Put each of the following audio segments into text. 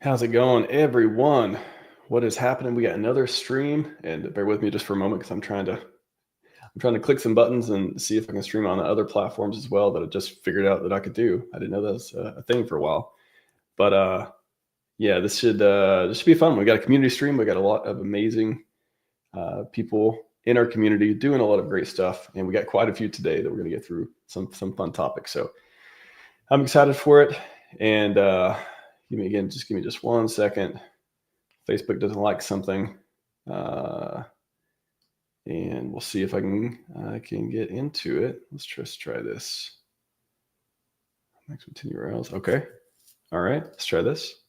How's it going, everyone? What is happening? We got another stream, and bear with me just for a moment because I'm trying to click some buttons and see if I can stream on the other platforms as well that I just figured out that I could do. I didn't know that was a thing for a while, but yeah, this should be fun. We got a community stream. We got a lot of amazing people in our community doing a lot of great stuff, and we got quite a few today that we're going to get through some fun topics. So I'm excited for it, and give me just 1 second. Facebook doesn't like something, and we'll see if I can get into it. Let's just try this. Max with 10 URLs. Okay. All right. Let's try this.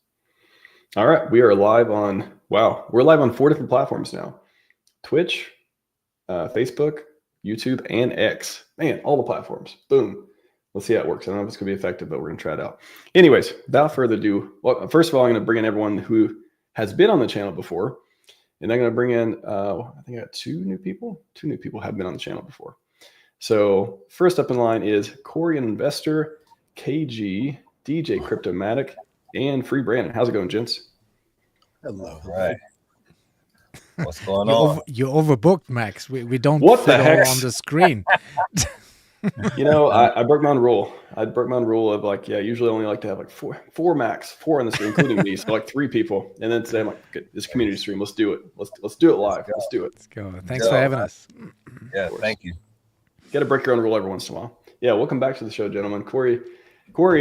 All right. We are live on. Wow. We're live on 4 different platforms now: Twitch, Facebook, YouTube, and X. Man, all the platforms. Boom. Let's see how it works. I don't know if it's going to be effective, but we're going to try it out. Anyways, without further ado, well, first of all, I'm going to bring in everyone who has been on the channel before. And I'm going to bring in, I think I got 2 new people. 2 new people have been on the channel before. So first up in line is Corey, an investor, KG, DJ Cryptomatic, and Free Brandon. How's it going, gents? Hello. All right. What's going on? You overbooked, Max. We don't What fit the heck? all on the screen. You know, I broke my own rule. I broke my own rule of like, yeah, usually I only like to have like four max, 4 on the screen, including me. So like 3 people. And then today I'm like, okay, this community stream, let's do it. Let's do it live. Let's do it. Let's go. Thanks for having us. Yeah, thank you. Got to break your own rule every once in a while. Yeah, welcome back to the show, gentlemen. Corey,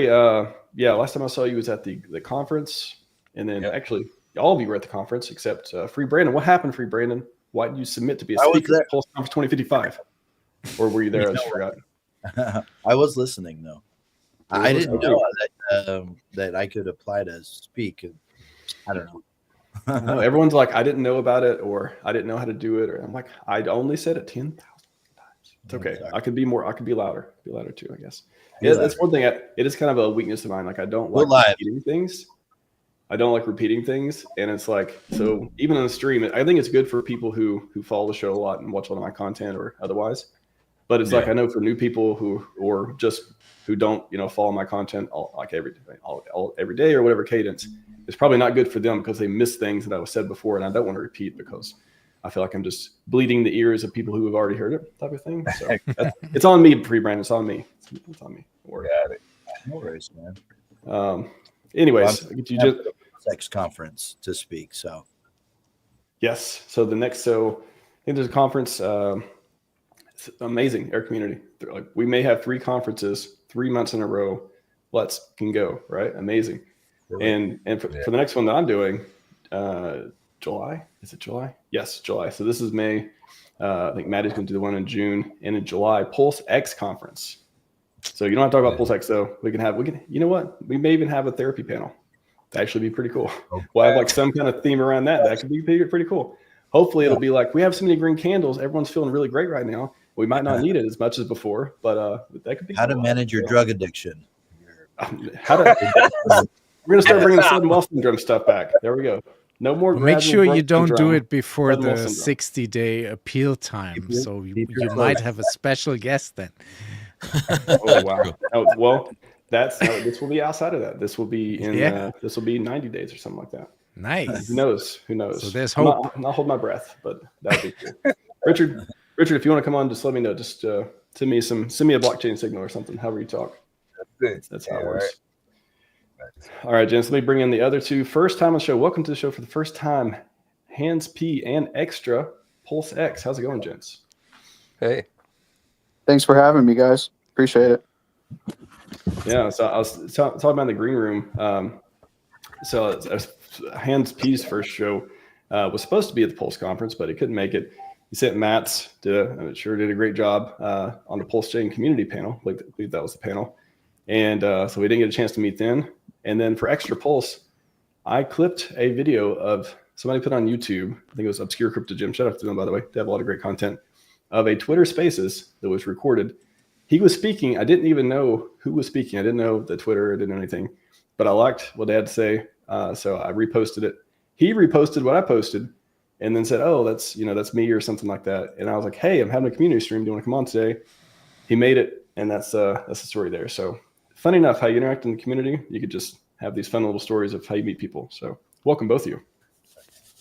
yeah, last time I saw you was at the conference. And then actually all of you were at the conference except Free Brandon. What happened, Free Brandon? Why did you submit to be a speaker at Pulse Conference 2055? Or were you there? I just forgot. I was listening though. I didn't know that I could apply to speak. I don't know. No, everyone's like, I didn't know about it, or I didn't know how to do it, or I'm like, I only said it 10,000 times. It's okay. I could be more. I could be louder. Be louder too, I guess. Yeah, that's one thing. It is kind of a weakness of mine. Like I don't like repeating things. And it's like, so even on the stream, I think it's good for people who follow the show a lot and watch a lot of my content or otherwise. But it's like I know for new people who don't follow my content every day or whatever cadence, it's probably not good for them because they miss things that I was said before, and I don't want to repeat because I feel like I'm just bleeding the ears of people who have already heard it, type of thing. So it's on me, Free Brandon. It's on me. It's on me. Got it. No worries, man. Anyways, you just PulseX conference to speak. So yes. So I think there's a conference. It's amazing, our community. Like we may have 3 conferences 3 months in a row. Let's can go, right? Amazing. Really? And for the next one that I'm doing, July. Is it July? Yes, July. So this is May. I think Maddie's going to do the one in June, and in July, PulseX conference. So you don't have to talk about PulseX though. We can. You know what? We may even have a therapy panel. That'd actually be pretty cool. Okay. We'll have like some kind of theme around that. That could be pretty cool. Hopefully it'll be like, we have so many green candles. Everyone's feeling really great right now. We might not need it as much as before, but that could be how to manage your drug addiction. We're going to start bringing the sudden wealth syndrome stuff back. There we go. No more. Make sure you don't do it before the 60-day appeal time. So you might have a special guest then. Oh, wow. Well, this will be outside of that. This will be this will be 90 days or something like that. Nice. Who knows? So there's hope. I'm not holding my breath, but that would be cool. Richard, if you want to come on, just let me know. Just send me a blockchain signal or something, however you talk. That's how it works. Right. All right, gents, let me bring in the other 2. First time on the show. Welcome to the show for the first time. Hans P and Extra, PulseX. How's it going, gents? Hey. Thanks for having me, guys. Appreciate it. Yeah, so I was talking about in the green room. So Hans P's first show was supposed to be at the Pulse conference, but he couldn't make it. He sent Matt's, did a great job on the PulseChain community panel. I believe that was the panel. And so we didn't get a chance to meet then. And then for Extra Pulse, I clipped a video of somebody put on YouTube. I think it was Obscure Crypto Gym. Shout out to them, by the way. They have a lot of great content of a Twitter Spaces that was recorded. He was speaking. I didn't even know who was speaking. I didn't know the Twitter. I didn't know anything. But I liked what they had to say. So I reposted it. He reposted what I posted and then said, oh, that's me or something like that. And I was like, hey, I'm having a community stream. Do you want to come on today? He made it. And that's the story there. So funny enough, how you interact in the community, you could just have these fun little stories of how you meet people. So welcome, both of you.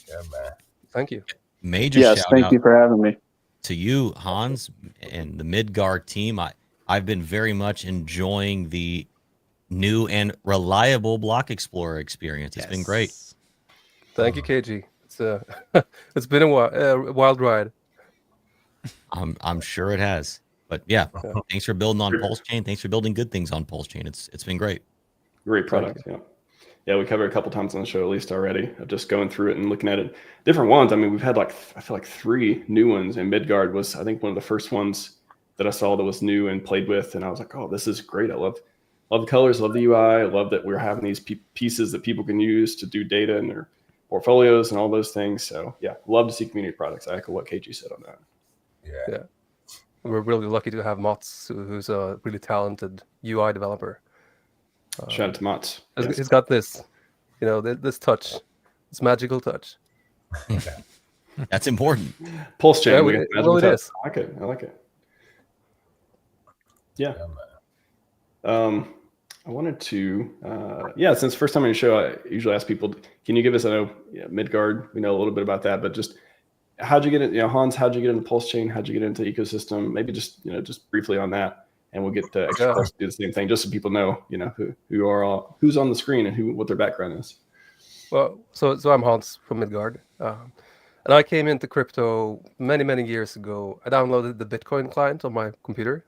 Yeah, man. Thank you. Major Yes, shout thank out you for having me. to you, Hans, and the Midgard team. I've been very much enjoying the new and reliable Block Explorer experience. It's been great. Thank you, KG. It's been a wild ride. I'm sure it has. But yeah, thanks for building on PulseChain. Thanks for building good things on PulseChain. It's been great. Great product. Yeah, we covered a couple times on the show at least already. Of just going through it and looking at it. Different ones. I mean, we've had I feel like 3 new ones, and Midgard was, I think, one of the first ones that I saw that was new and played with, and I was like, oh, this is great. I love the colors, love the UI. I love that we're having these pieces that people can use to do data in their portfolios and all those things. So yeah, love to see community products. I echo what KG said on that. Yeah. We're really lucky to have Mats, who's a really talented UI developer. Shout out to Mats. He's got this, this touch, this magical touch. That's important. PulseChain. Well, it is. I like it. Yeah. I wanted to, since first time on your show, I usually ask people, can you give us, I know Midgard, we know a little bit about that, but just how'd you get it? Hans, how'd you get into PulseChain? How'd you get into ecosystem? Maybe just briefly on that. And we'll get to Express do the same thing, just so people know, who's on the screen and what their background is. Well, so I'm Hans from Midgard, and I came into crypto many years ago. I downloaded the Bitcoin client on my computer.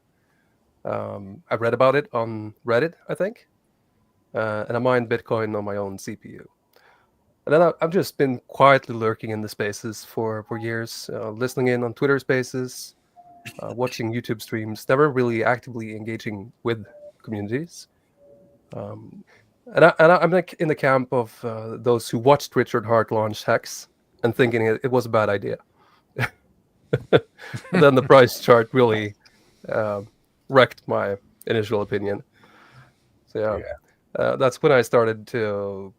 I read about it on Reddit, I think, and I mined Bitcoin on my own CPU. And then I've just been quietly lurking in the spaces for years, listening in on Twitter Spaces. Watching YouTube streams, never really actively engaging with communities. And I'm like in the camp of those who watched Richard Hart launch Hex and thinking it was a bad idea. Then the price chart really wrecked my initial opinion. So that's when I started to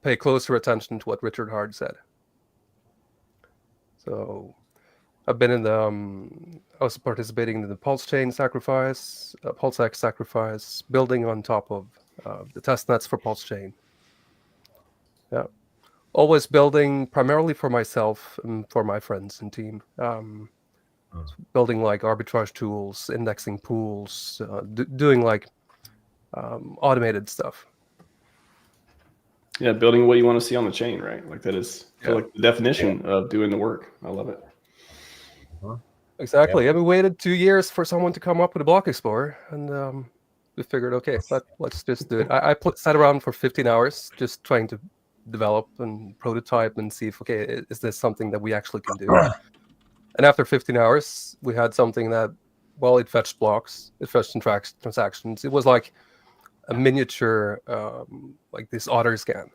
pay closer attention to what Richard Hart said. So I've been in I was participating in the PulseChain Sacrifice, PulseX Sacrifice, building on top of the testnets for PulseChain. Yeah, always building primarily for myself and for my friends and team. Building like arbitrage tools, indexing pools, doing like automated stuff. Yeah, building what you want to see on the chain, right? Like that is like the definition of doing the work. I love it. Exactly. Yeah. We waited 2 years for someone to come up with a Block Explorer, and we figured, okay, let's just do it. I sat around for 15 hours just trying to develop and prototype and see if, okay, is this something that we actually can do? And after 15 hours, we had something that, well, it fetched blocks, it fetched transactions. It was like a miniature, like this otter scan.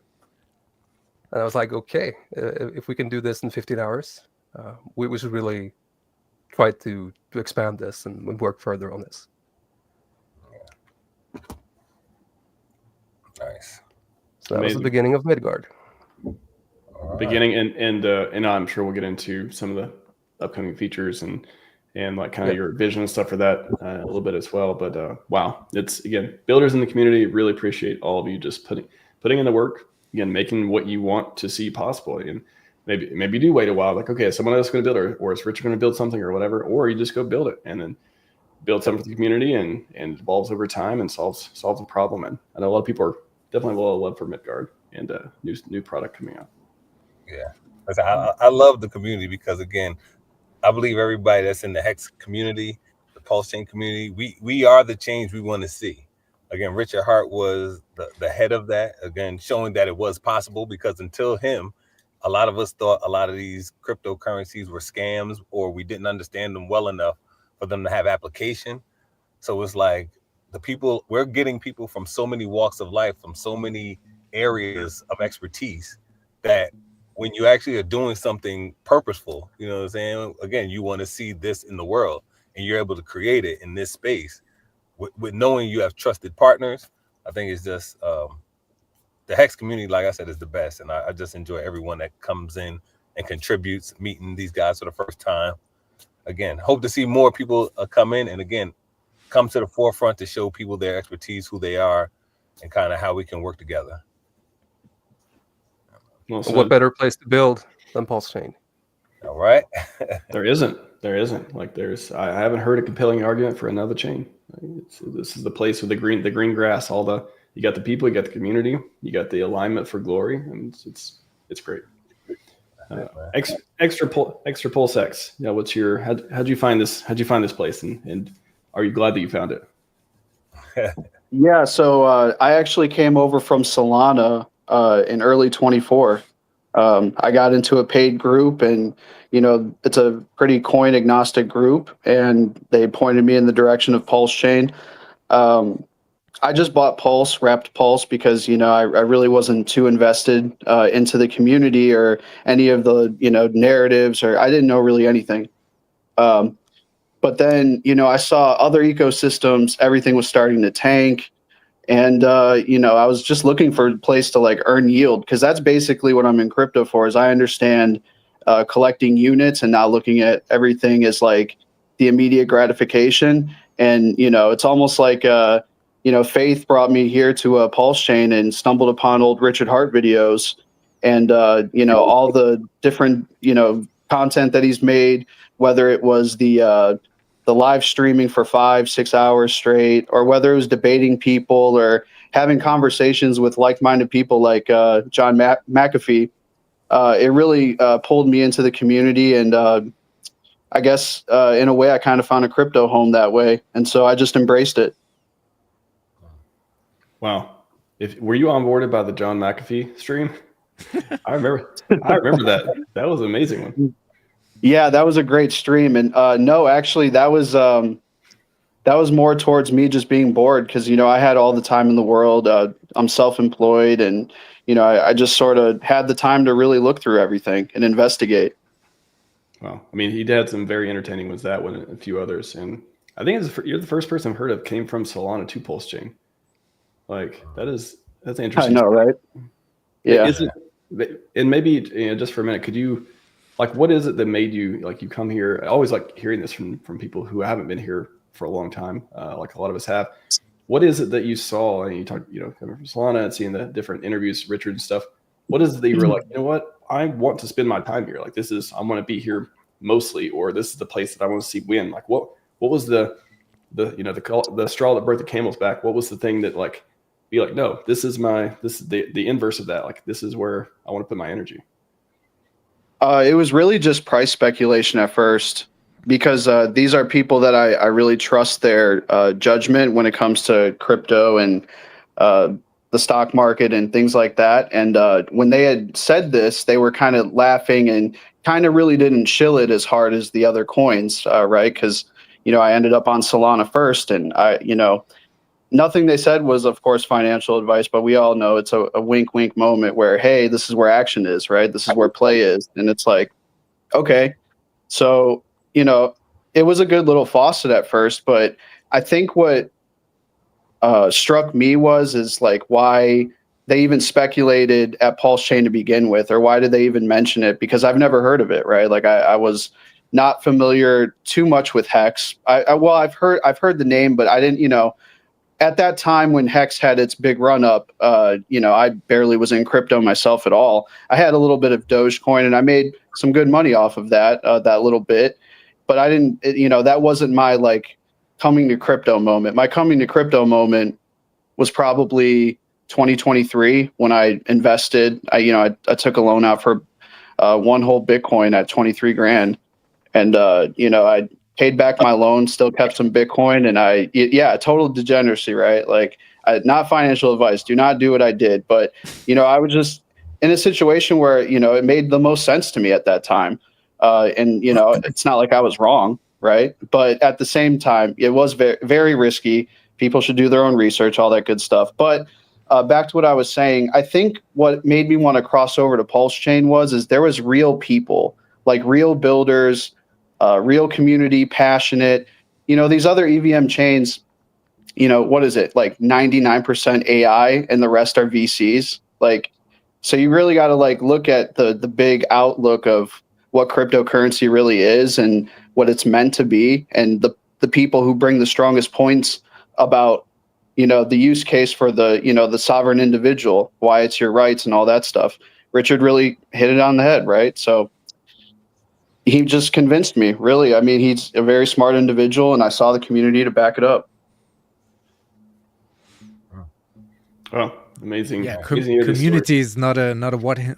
And I was like, okay, if we can do this in 15 hours, we should really try to expand this and work further on this. Nice. So that was the beginning of Midgard. Beginning and I'm sure we'll get into some of the upcoming features and like kind of your vision and stuff for that a little bit as well. But wow, it's again, builders in the community really appreciate all of you just putting in the work, again, making what you want to see possible. And maybe do wait a while, like, okay, someone else is going to build it, or is Richard going to build something or whatever, or you just go build it and then build something for the community and evolves over time and solves a problem. And I know a lot of people are definitely a lot of love for Midgard and new product coming out. Yeah, I love the community because, again, I believe everybody that's in the Hex community, the PulseChain community, we are the change we want to see. Again, Richard Hart was the head of that, again, showing that it was possible, because until him, a lot of us thought a lot of these cryptocurrencies were scams, or we didn't understand them well enough for them to have application. So it's like we're getting people from so many walks of life, from so many areas of expertise, that when you actually are doing something purposeful, you know what I'm saying? Again, you want to see this in the world, and you're able to create it in this space with knowing you have trusted partners. I think it's just the Hex community, like I said, is the best. And I just enjoy everyone that comes in and contributes, meeting these guys for the first time. Again, hope to see more people come in and, again, come to the forefront to show people their expertise, who they are, and kind of how we can work together. Well What better place to build than PulseChain? All right. There isn't. Like I haven't heard a compelling argument for another chain. This is the place with the green grass. You got the people, you got the community, you got the alignment for glory, and it's great. Extra PulseX. Yeah, how'd you find this? How'd you find this place? And are you glad that you found it? Yeah, so I actually came over from Salana in early 24. I got into a paid group, and it's a pretty coin agnostic group, and they pointed me in the direction of PulseChain. I just bought wrapped Pulse because I really wasn't too invested into the community or any of the narratives, or I didn't know really anything. But then I saw other ecosystems, everything was starting to tank. And, I was just looking for a place to like earn yield, because that's basically what I'm in crypto for. Is I understand collecting units and not looking at everything as like the immediate gratification. And, it's almost like, Faith brought me here to a PulseChain and stumbled upon old Richard Hart videos and, all the different, content that he's made, whether it was the live streaming for 5-6 hours straight, or whether it was debating people or having conversations with like-minded people like John McAfee. It really pulled me into the community, and I guess in a way I kind of found a crypto home that way, and so I just embraced it. Wow. Were you onboarded by the John McAfee stream? I remember that. That was an amazing one. Yeah, that was a great stream. And no, actually, that was more towards me just being bored, because I had all the time in the world. I'm self-employed, and I just sort of had the time to really look through everything and investigate. Well, I mean, he had some very entertaining ones, that one and a few others, and I think you're the first person I've heard of came from Salana to PulseChain. Like that's interesting. I know, right? Yeah. And maybe just for a minute, could you, like, what is it that made you, like, you come here? I always like hearing this from people who haven't been here for a long time, like a lot of us have. What is it that you saw? And you talked, coming from Salana and seeing the different interviews, Richard and stuff. What is it that you were like, what? I want to spend my time here. Like, I want to be here mostly, or this is the place that I want to see win. Like, what was the straw that broke the camel's back? What was the thing that, like, be like, no, this is the inverse of that. Like, this is where I want to put my energy. It was really just price speculation at first, because these are people that I really trust their judgment when it comes to crypto and the stock market and things like that. And when they had said this, they were kind of laughing and kind of really didn't chill it as hard as the other coins, right? Because, I ended up on Salana first, and nothing they said was, of course, financial advice, but we all know it's a wink, wink moment where, hey, this is where action is, right? This is where play is. And it's like, okay. So, it was a good little faucet at first, but I think what struck me is like why they even speculated at PulseChain to begin with, or why did they even mention it? Because I've never heard of it, right? Like I was not familiar too much with Hex. I've heard the name, but I didn't, at that time when Hex had its big run up, I barely was in crypto myself at all. I had a little bit of Dogecoin, and I made some good money off of that little bit, but I didn't, that wasn't my like coming to crypto moment. My coming to crypto moment was probably 2023 when I invested. I took a loan out for one whole Bitcoin at 23 grand. And, I paid back my loan, still kept some Bitcoin, and total degeneracy, right? Like, not financial advice. Do not do what I did. But, I was just in a situation where, it made the most sense to me at that time. And, it's not like I was wrong, right? But at the same time, it was very, very risky. People should do their own research, all that good stuff. But back to what I was saying, I think what made me want to cross over to PulseChain is there was real people, like real builders, real community, passionate. These other EVM chains, what is it, like 99% AI and the rest are VCs? Like, so you really got to like look at the big outlook of what cryptocurrency really is and what it's meant to be, and the people who bring the strongest points about the use case for the sovereign individual, why it's your rights and all that stuff. Richard really hit it on the head, right? So he just convinced me, really. I mean, he's a very smart individual, and I saw the community to back it up. Oh, amazing. Yeah, amazing community is not a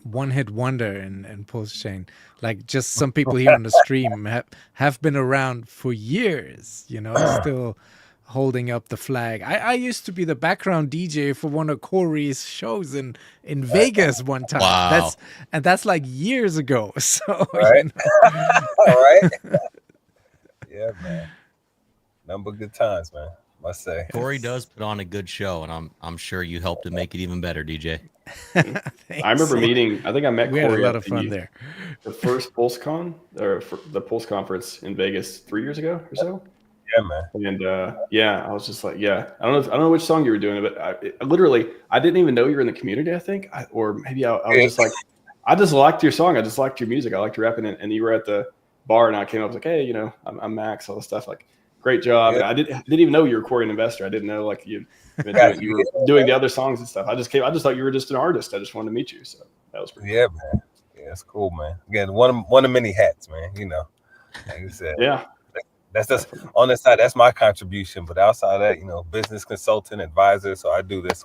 one-hit wonder in PulseChain. Like, just some people here on the stream have been around for years, still holding up the flag. I used to be the background DJ for one of Corey's shows in Vegas one time. Wow. That's like years ago. So right. Right. Yeah, man. Number good times, man. Must say. Corey does put on a good show, and I'm sure you helped to make it even better, DJ. I remember I think I met Corey. We had a lot of fun there. The first PulseCon, or the Pulse conference in Vegas 3 years ago or so. Yeah, man. And I was just like, I don't know which song you were doing, but I didn't even know you were in the community. I think, or maybe I was just like, I just liked your song. I just liked your music. I liked your rapping, and you were at the bar, and I came up, like, hey, I'm Max, all this stuff, like. Great job. Yeah. I didn't even know you were Corey an investor. I didn't know like you were doing the other songs and stuff. I just thought you were just an artist. I just wanted to meet you. So that was pretty cool. Man. Yeah, it's cool, man. Again, one of many hats, man. Like you said. Yeah. That's just on the side. That's my contribution. But outside of that, business consultant, advisor. So I do this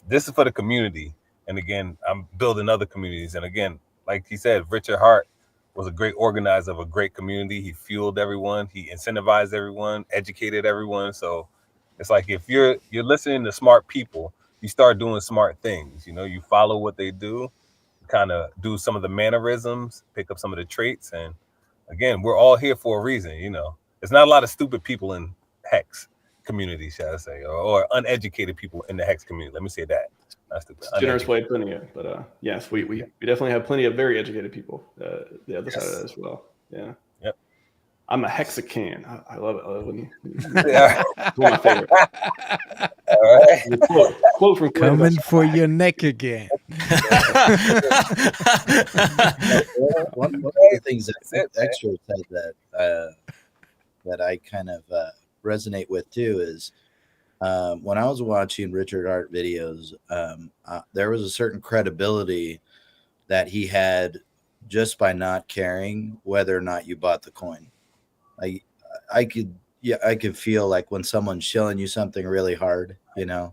this is for the community. And again, I'm building other communities. And again, like he said, Richard Hart was a great organizer of a great community. He fueled everyone. He incentivized everyone, educated everyone. So it's like if you're listening to smart people, you start doing smart things. You follow what they do, kind of do some of the mannerisms, pick up some of the traits. And again, we're all here for a reason. There's not a lot of stupid people in Hex community, shall I say, or uneducated people in the Hex community. Let me say that. Generous way of putting it, but yes, we definitely have plenty of very educated people. The other side of that as well. Yeah. Yep. I'm a Hexican. I love it. I love when you. Yeah. It's one of my favorite. All right. Quote from coming for your neck again. One of the things that Extra said that I kind of resonate with too is. When I was watching Richard Hart videos, there was a certain credibility that he had just by not caring whether or not you bought the coin. I could feel like when someone's shilling you something really hard, and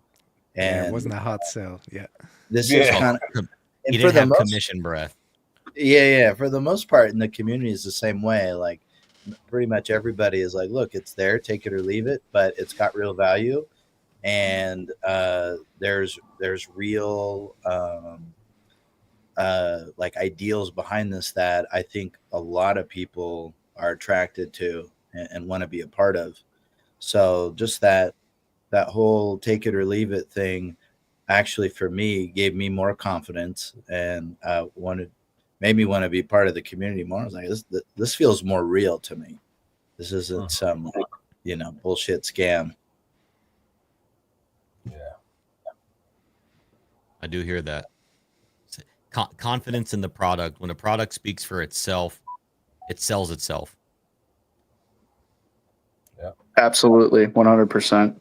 it wasn't a hot sell. Yeah, this is kind of. He didn't have commission breath. Yeah. For the most part, in the community is the same way. Like pretty much everybody is like, look, it's there, take it or leave it, but it's got real value. And there's real like ideals behind this that I think a lot of people are attracted to and want to be a part of. So just that whole take it or leave it thing actually for me gave me more confidence and made me want to be part of the community more. I was like, this feels more real to me. This isn't some bullshit scam. Yeah, I do hear that. Confidence in the product. When a product speaks for itself, it sells itself. Yeah, absolutely, 100%.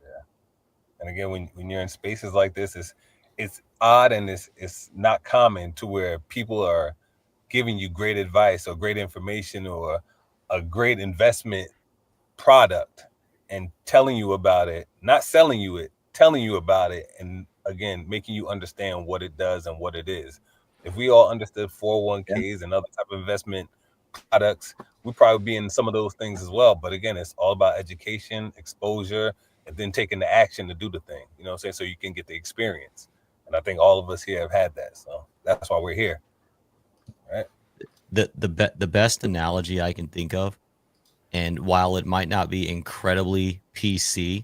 Yeah, and again, when you're in spaces like this, it's odd and it's not common to where people are giving you great advice or great information or a great investment product. And telling you about it, not selling you it, telling you about it, and again, making you understand what it does and what it is. If we all understood 401ks and other type of investment products, we'd probably be in some of those things as well. But again, it's all about education, exposure, and then taking the action to do the thing. You know what I'm saying? So you can get the experience. And I think all of us here have had that. So that's why we're here. Right? The best analogy I can think of, and while it might not be incredibly PC,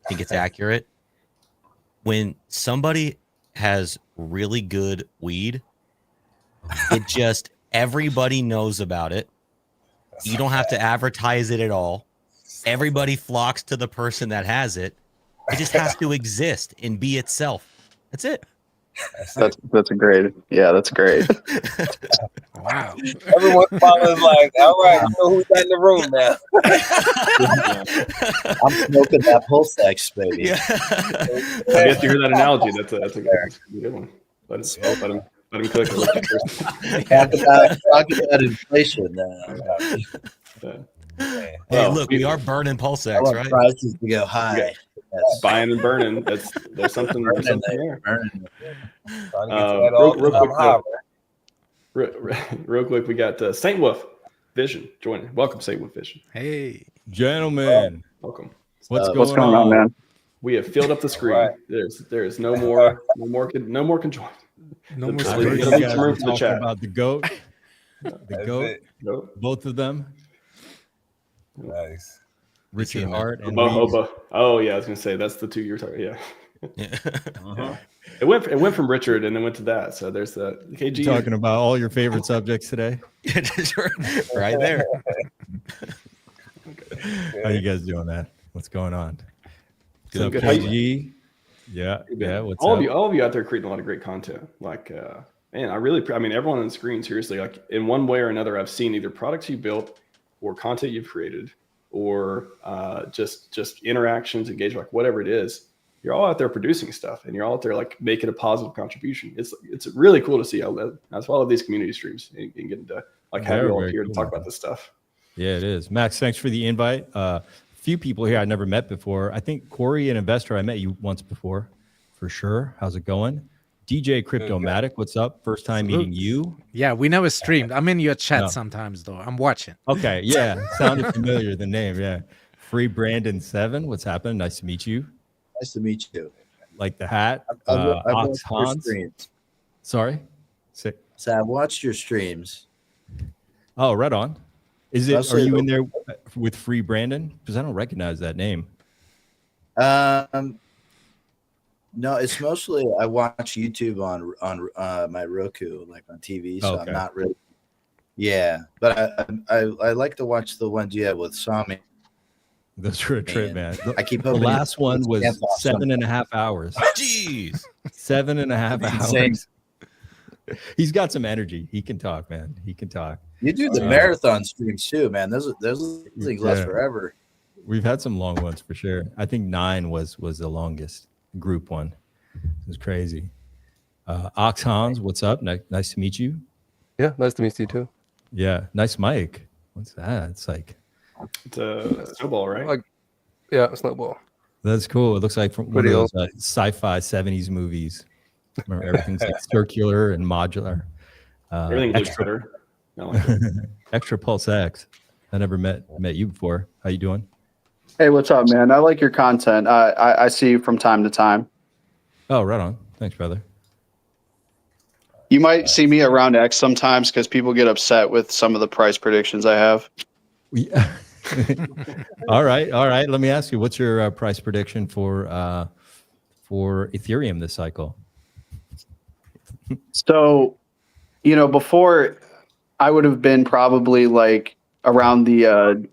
I think it's accurate. When somebody has really good weed, it just, everybody knows about it. You don't have to advertise it at all. Everybody flocks to the person that has it. It just has to exist and be itself. That's it. That's a great. Yeah, that's great. Wow. Everyone follows like, all right, you know who's in the room now. I'm smoking that PulseX, baby. Yeah. I guess you heard that analogy. That's a good one. Let him cook. Talk about inflation. Hey, Well, look, we are burning I PulseX, want right? prices to go high. Yes. Buying and burning. There's something there. Burning. Trying to get to that all-time high, Real quick, we got Saint Wolf Vision joining. Welcome, Saint Wolf Vision. Hey. Gentlemen, Welcome. what's What's going on, man? We have filled up the screen. Right. There's no more can join. No more I I heard heard you you guys guys room were for the talking chat. about the goat, That's goat, it. No. both of them, Nice. Richard man. Hart and Hoba. Oh yeah, I was gonna say that's the two you're talking. Yeah. Yeah. uh-huh. It went from Richard and then went to that. So there's the KG. talking about all your favorite subjects today. Right there. How you guys doing, man? What's going on? What's up, Good. How you- KG? Yeah, yeah. What's all up? of you out there creating a lot of great content. Like, man, I mean, everyone on the screen, seriously, like in one way or another, I've seen either products you built or content you've created or just interactions, engagement, like whatever it is. You're all out there producing stuff and you're all out there like making a positive contribution. It's really cool to see how that's why I love these community streams and getting to like have you all Very here cool, to talk man. about this stuff. Yeah, it is. Max, thanks for the invite. Few people here I never met before. I think Corey, an investor, I met you once before, for sure. How's it going? DJ Cryptomatic, what's up? First time meeting you. Yeah, we never streamed. I'm in your chat No. sometimes, though. I'm watching. Okay, yeah, sounded familiar, the name, yeah. Free Brandon 7, what's happening? Nice to meet you. Nice to meet you. Like the hat. I've Ox watched your Hans. streams. Sorry. Sick. So I've watched your streams. Oh, right on. Is it? I'll Are say you the- in there with Free Brandon? Because I don't recognize that name. No, it's mostly I watch YouTube on my Roku, like on TV. So Okay. I'm not really. Yeah, but I like to watch the ones you have with Sami. Those were a trip, man. I keep The hoping last one was Stand off 7.5 hours. Jeez. 7.5 Insane. hours. He's got some energy. He can talk, man. He can talk. You do the marathon streams too, man. Those things last Yeah. forever. We've had some long ones for sure. I think 9 was the longest group one. It was crazy. Ox Hans, what's up? Nice to meet you. Yeah, nice to meet you too. Yeah, nice mic. What's that? It's like It's a snowball, right? Like, yeah, snowball. that's cool. It looks like from one of Pretty those sci-fi 70s movies. Remember, everything's like circular and modular. Everything looks Extra, better. I like it. extra PulseX. I never met you before. How you doing? Hey, what's up, man? I like your content. I see you from time to time. Oh, right on. Thanks, brother. You might see me around X sometimes because people get upset with some of the price predictions I have. Yeah. All right. Let me ask you, what's your price prediction for Ethereum this cycle? So, before I would have been probably like around the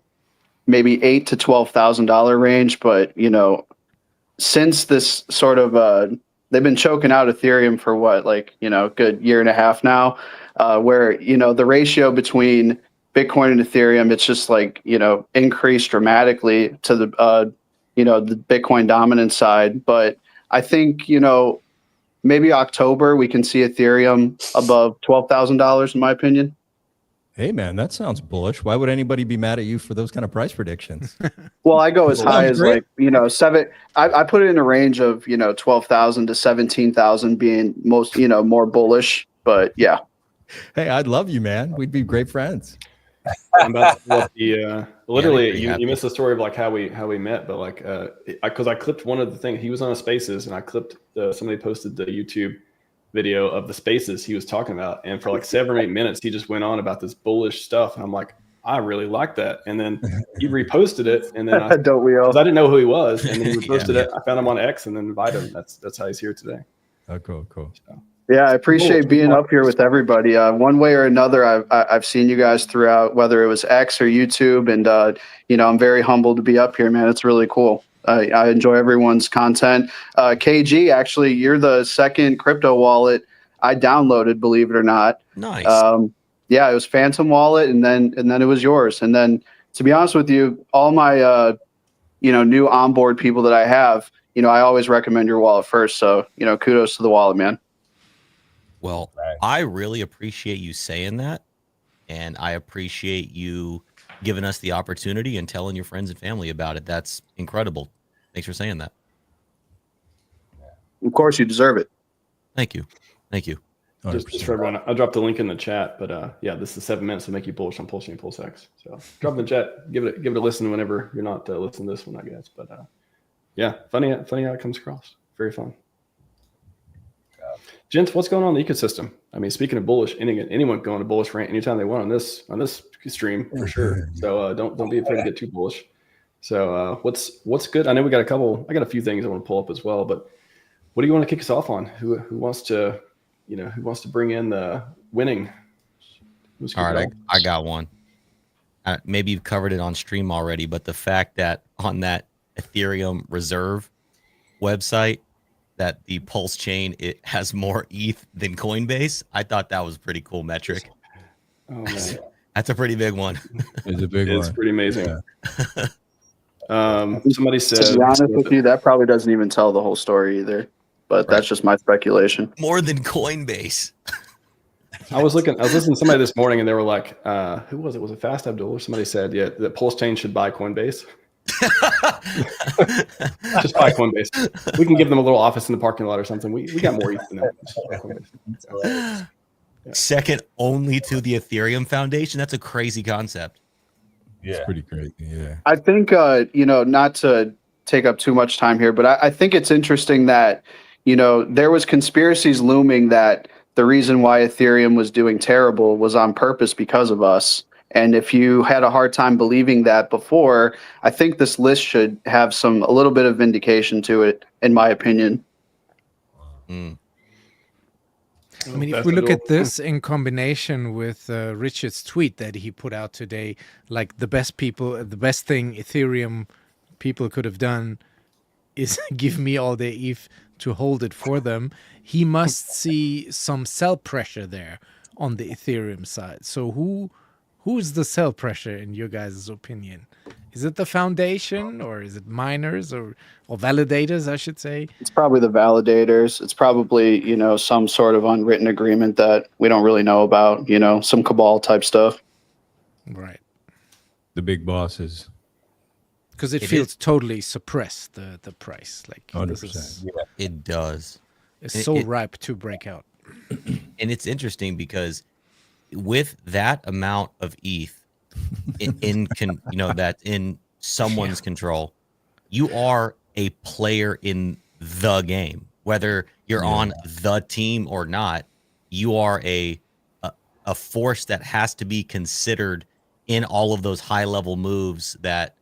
maybe $8,000 to $12,000 range, but since this sort of they've been choking out Ethereum for what, good year and a half now, where the ratio between Bitcoin and Ethereum, it's just increased dramatically to the the Bitcoin dominant side. But I think maybe October we can see Ethereum above $12,000 in my opinion. Hey, man, that sounds bullish. Why would anybody be mad at you for those kind of price predictions? Well, I go as high as great. seven. I put it in a range of 12,000 to 17,000 being most more bullish. But yeah, Hey, I'd love you, man. We'd be great friends. I'm about to pull up the literally pretty you happy. missed the story of how we met, but because I clipped one of the things he was on a Spaces and I clipped somebody posted the YouTube video of the Spaces he was talking about, and for 7 or 8 minutes he just went on about this bullish stuff, and I'm like, I really like that, and then he reposted it, and then I don't we all? 'cause I didn't know who he was, and then he reposted Yeah. it. I found him on X and then invited him. That's how he's here today. Oh, cool. Yeah, I appreciate being up here with everybody. One way or another, I've seen you guys throughout, whether it was X or YouTube, and I'm very humbled to be up here, man. It's really cool. I enjoy everyone's content. KG, actually, you're the second crypto wallet I downloaded, believe it or not. Nice. Yeah, it was Phantom Wallet, and then it was yours. And then, to be honest with you, all my new onboard people that I have, I always recommend your wallet first. So, kudos to the wallet, man. Well, I really appreciate you saying that, and I appreciate you giving us the opportunity and telling your friends and family about it. That's incredible. Thanks for saying that. Of course, you deserve it. Thank you. Just for everyone, I'll drop the link in the chat. But yeah, this is 7 minutes to make you bullish on PulseChain PulseX. So drop in the chat, give it a listen whenever you're not listening to this one, I guess. But yeah, funny how it comes across. Very fun. Gents, what's going on in the ecosystem? I mean, speaking of bullish, anyone going to bullish rant anytime they want on this stream for sure. So don't be afraid to get too bullish. So what's good? I know I got a few things I want to pull up as well. But what do you want to kick us off on? Who wants to bring in the winning? All right, I got one. Maybe you've covered it on stream already, but the fact that on that Ethereum reserve website that the Pulse chain, it has more ETH than Coinbase. I thought that was a pretty cool metric. Oh man, that's a pretty big one. It's a big one. It's pretty amazing. Yeah. Somebody said, to be honest with you, that probably doesn't even tell the whole story either. But that's just my speculation. More than Coinbase. I was listening to somebody this morning, and they were like, "Who was it? Was it Fast Abdul?" Or somebody said, "Yeah, that PulseChain should buy Coinbase." Just buy Coinbase. We can give them a little office in the parking lot or something. We got more ETH than that. Yeah. Second only to the Ethereum Foundation. That's a crazy concept. Yeah, it's pretty crazy. Yeah, I think not to take up too much time here, but I think it's interesting that there was conspiracies looming that the reason why Ethereum was doing terrible was on purpose because of us. And if you had a hard time believing that before, I think this list should have a little bit of vindication to it, in my opinion. I mean, if we look at this in combination with Richard's tweet that he put out today, like the best thing Ethereum people could have done is give me all their ETH to hold it for them. He must see some sell pressure there on the Ethereum side. So who's the sell pressure in your guys' opinion? Is it the foundation, or is it miners or validators, I should say? It's probably the validators. It's probably, some sort of unwritten agreement that we don't really know about, some cabal type stuff. Right. The big bosses. Because it feels totally suppressed, the price. Like 100%. It does. It's so ripe to break out. And it's interesting because with that amount of ETH that's in someone's control, you are a player in the game. Whether you're on the team or not, you are a force that has to be considered in all of those high level moves that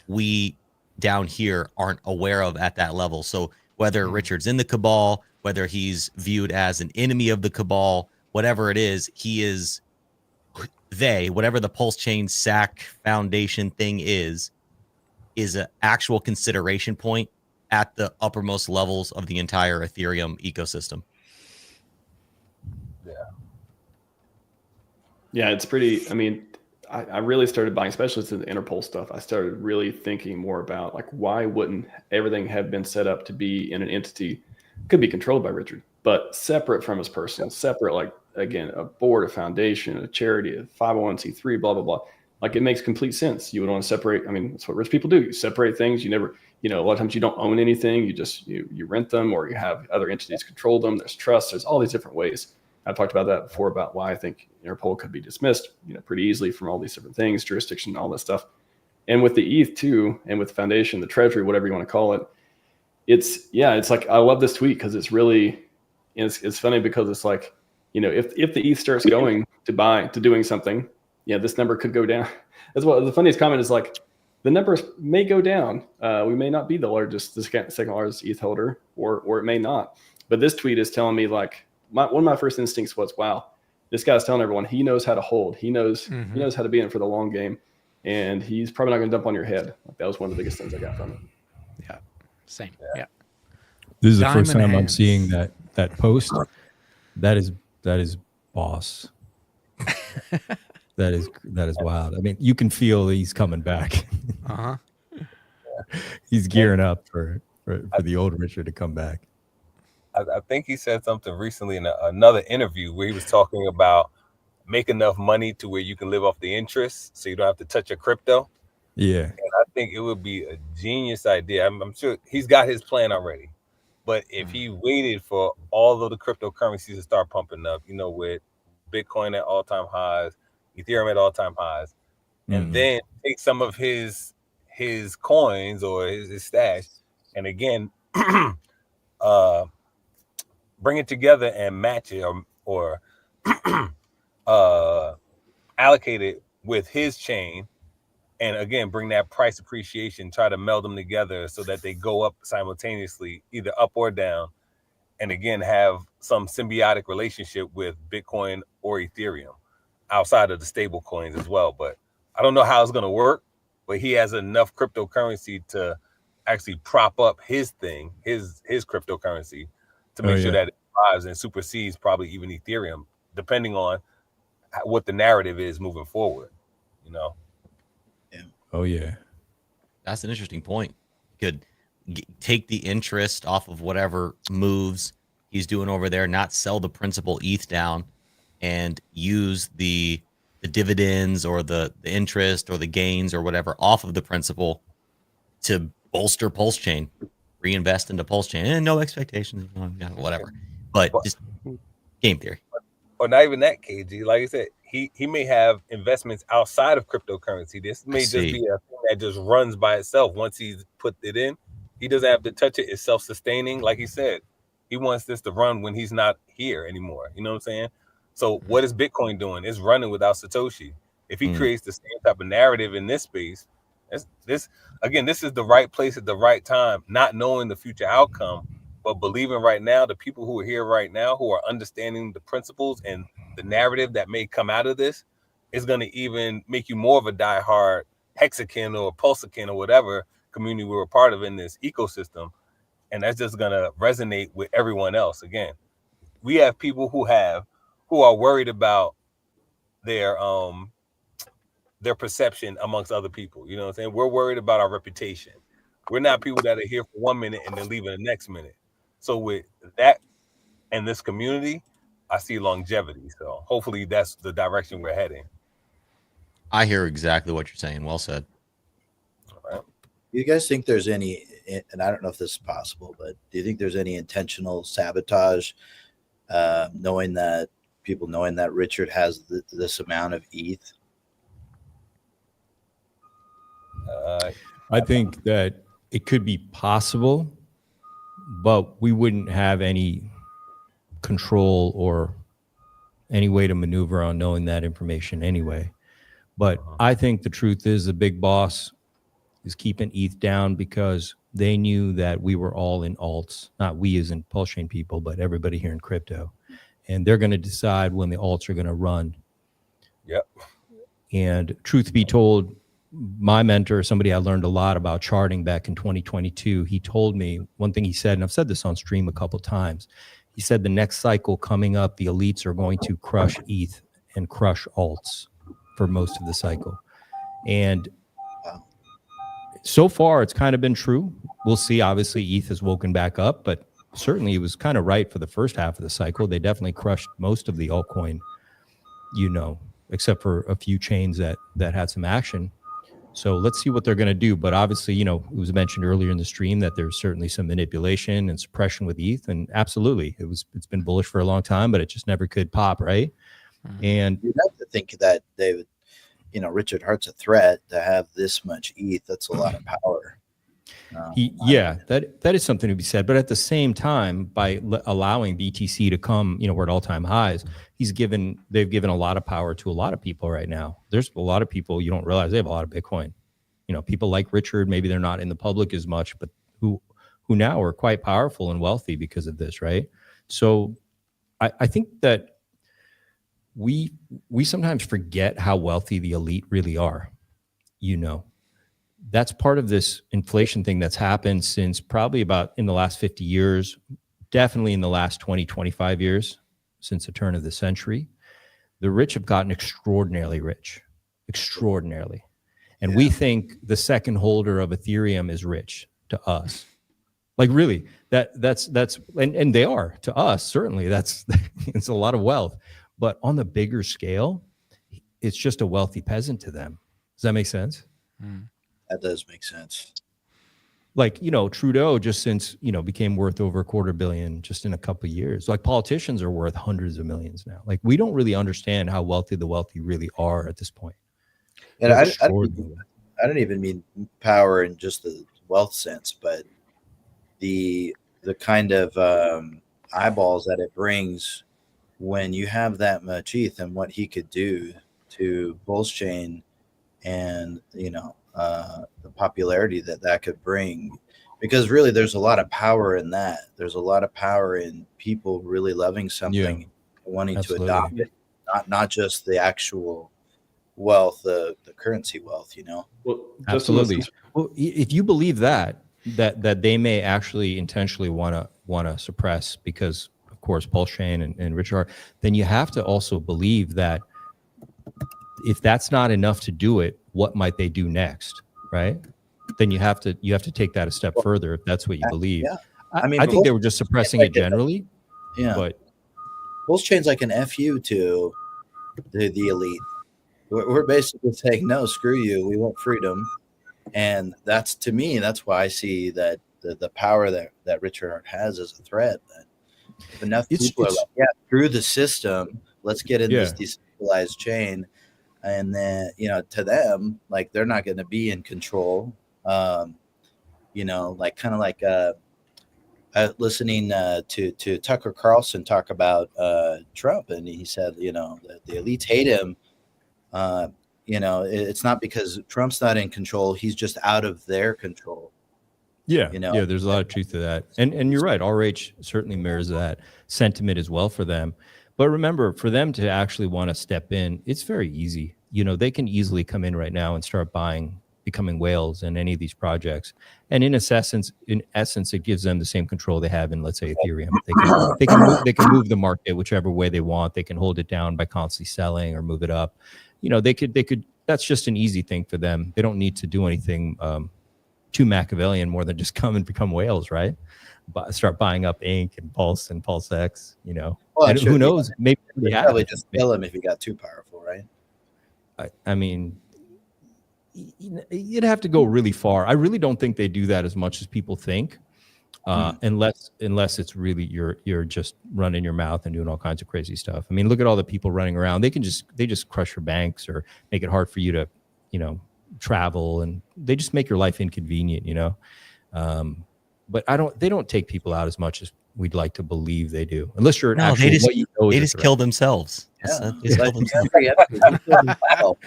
we down here aren't aware of at that level. So whether Richard's in the cabal, whether he's viewed as an enemy of the cabal, whatever it is, he is whatever the PulseChain Sac Foundation thing is an actual consideration point at the uppermost levels of the entire Ethereum ecosystem. Yeah, it's pretty. I mean, I really started buying, especially to the Interpol stuff. I started really thinking more about like, why wouldn't everything have been set up to be in an entity, could be controlled by Richard, but separate from his personal, separate, like, again, a board, a foundation, a charity, a 501c3, blah, blah, blah. Like, it makes complete sense. You would want to separate. I mean, that's what rich people do. You separate things. You never, a lot of times you don't own anything. You just, you rent them, or you have other entities control them. There's trust. There's all these different ways. I've talked about that before, about why I think Interpol could be dismissed, pretty easily from all these different things, jurisdiction, all that stuff. And with the ETH too, and with the foundation, the treasury, whatever you want to call it, it's like, I love this tweet because it's really, it's funny because it's like, if the ETH starts going to doing something, this number could go down. That's what the funniest comment is, like, the numbers may go down. We may not be the second largest ETH holder, or it may not. But this tweet is telling me, like, one of my first instincts was, wow, this guy's telling everyone he knows how to hold. He knows he knows how to be in for the long game, and he's probably not going to dump on your head. Like, that was one of the biggest things I got from it. Yeah. Same. Yeah. This is the first Diamond time I'm hands. seeing that post. That is boss. That is wild. I mean, you can feel he's coming back. Uh-huh. He's gearing up for the old Richard to come back. I think he said something recently in another interview where he was talking about make enough money to where you can live off the interest, so you don't have to touch your crypto. Yeah. And I think it would be a genius idea. I'm sure he's got his plan already. But if he waited for all of the cryptocurrencies to start pumping up, you know, with Bitcoin at all-time highs, Ethereum at all-time highs, and then take some of his coins or his stash, and again, bring it together and match it or allocate it with his chain, and again bring that price appreciation, try to meld them together so that they go up simultaneously, either up or down, and again have some symbiotic relationship with Bitcoin or Ethereum outside of the stable coins as well. But I don't know how it's going to work, but he has enough cryptocurrency to actually prop up his thing, his cryptocurrency, to make sure that it thrives and supersedes probably even Ethereum, depending on what the narrative is moving forward, you know? Yeah. Oh yeah. That's an interesting point. You could take the interest off of whatever moves he's doing over there, not sell the principal ETH down, and use the dividends or the interest or the gains or whatever off of the principal to bolster PulseChain, reinvest into PulseChain, and no expectations, whatever. But just game theory. Or not even that, KG. Like I said, he may have investments outside of cryptocurrency. This may just be a thing that just runs by itself. Once he's put it in, he doesn't have to touch it. It's self-sustaining. Like he said, he wants this to run when he's not here anymore. You know what I'm saying? So what is Bitcoin doing? It's running without Satoshi. If he creates the same type of narrative in this space, this is the right place at the right time, not knowing the future outcome, but believing right now, the people who are here right now, who are understanding the principles and the narrative that may come out of this, is going to even make you more of a diehard Hexakin or PulseChain or whatever community we're a part of in this ecosystem. And that's just going to resonate with everyone else. Again, we have people who are worried about their perception amongst other people. You know what I'm saying? We're worried about our reputation. We're not people that are here for 1 minute and then leave in the next minute. So with that and this community, I see longevity. So hopefully that's the direction we're heading. I hear exactly what you're saying. Well said. All right. Do you guys think there's any, and I don't know if this is possible, but do you think there's any intentional sabotage, knowing that Richard has this amount of ETH? I think that it could be possible, but we wouldn't have any control or any way to maneuver on knowing that information anyway. But I think the truth is the big boss is keeping ETH down because they knew that we were all in alts, not we as in PulseChain people, but everybody here in crypto. And they're going to decide when the alts are going to run. Yep. And truth be told, my mentor, somebody I learned a lot about charting back in 2022, he told me one thing he said, and I've said this on stream a couple times. He said the next cycle coming up, the elites are going to crush ETH and crush alts for most of the cycle. And so far, it's kind of been true. We'll see. Obviously, ETH has woken back up, but certainly it was kind of right for the first half of the cycle. They definitely crushed most of the altcoin, except for a few chains that had some action. So let's see what they're going to do. But obviously, it was mentioned earlier in the stream that there's certainly some manipulation and suppression with ETH. And absolutely, it's been bullish for a long time, but it just never could pop, right? And you'd have to think that they would, Richard Hart's a threat to have this much ETH. That's a lot of power. That is something to be said. But at the same time, by allowing BTC to come, we're at all-time highs, they've given a lot of power to a lot of people right now. There's a lot of people you don't realize they have a lot of Bitcoin. People like Richard, maybe they're not in the public as much, but who now are quite powerful and wealthy because of this, right? So I think that we sometimes forget how wealthy the elite really are. that's part of this inflation thing that's happened since probably about in the last 50 years, definitely in the last 20, 25 years, since the turn of the century. The rich have gotten extraordinarily rich, extraordinarily. And we think the second holder of Ethereum is rich to us. Like really, that's and they are to us, certainly. That's it's a lot of wealth. But on the bigger scale, it's just a wealthy peasant to them. Does that make sense? That does make sense. Like, Trudeau just since, became worth over $250 million just in a couple of years. Like politicians are worth hundreds of millions now. Like we don't really understand how wealthy the wealthy really are at this point. And I don't even mean power in just the wealth sense, but the kind of eyeballs that it brings when you have that much ETH and what he could do to PulseChain and, the popularity that could bring, because really there's a lot of power in that. There's a lot of power in people really loving something and wanting to adopt it, not just the actual wealth, the currency wealth, Well, absolutely. Well, if you believe that they may actually intentionally want to suppress because, of course, PulseChain and Richard, then you have to also believe that if that's not enough to do it, what might they do next, right? Then you have to take that a step further if that's what you believe. Yeah. I think they were just suppressing it generally. Yeah. But PulseChain's like an FU to the elite. We're basically saying, no, screw you. We want freedom. And that's, to me, that's why I see that the power that Richard Hart has as a threat. That if enough people are like, through the system, let's get in this decentralized chain. And then, to them, like, they're not going to be in control. Like kind of like listening to Tucker Carlson talk about Trump. And he said, that the elites hate him. It's not because Trump's not in control. He's just out of their control. Yeah. There's a lot of truth to that. And you're right. RH certainly mirrors that sentiment as well for them. But remember, for them to actually want to step in, it's very easy. They can easily come in right now and start becoming whales in any of these projects. And in essence, it gives them the same control they have in, let's say, Ethereum. They can move the market whichever way they want. They can hold it down by constantly selling or move it up. They could. That's just an easy thing for them. They don't need to do anything too Machiavellian more than just come and become whales, right? Start buying up Inc. and Pulse and PulseX. Well, and who knows? Maybe they'd probably just kill him if he got too powerful, right? I mean, you'd have to go really far. I really don't think they do that as much as people think, unless it's really you're just running your mouth and doing all kinds of crazy stuff. I mean, look at all the people running around. They just crush your banks or make it hard for you to, travel, and they just make your life inconvenient, But they don't take people out as much as we'd like to believe they do, unless you're they just kill themselves. Yeah. They just kill themselves.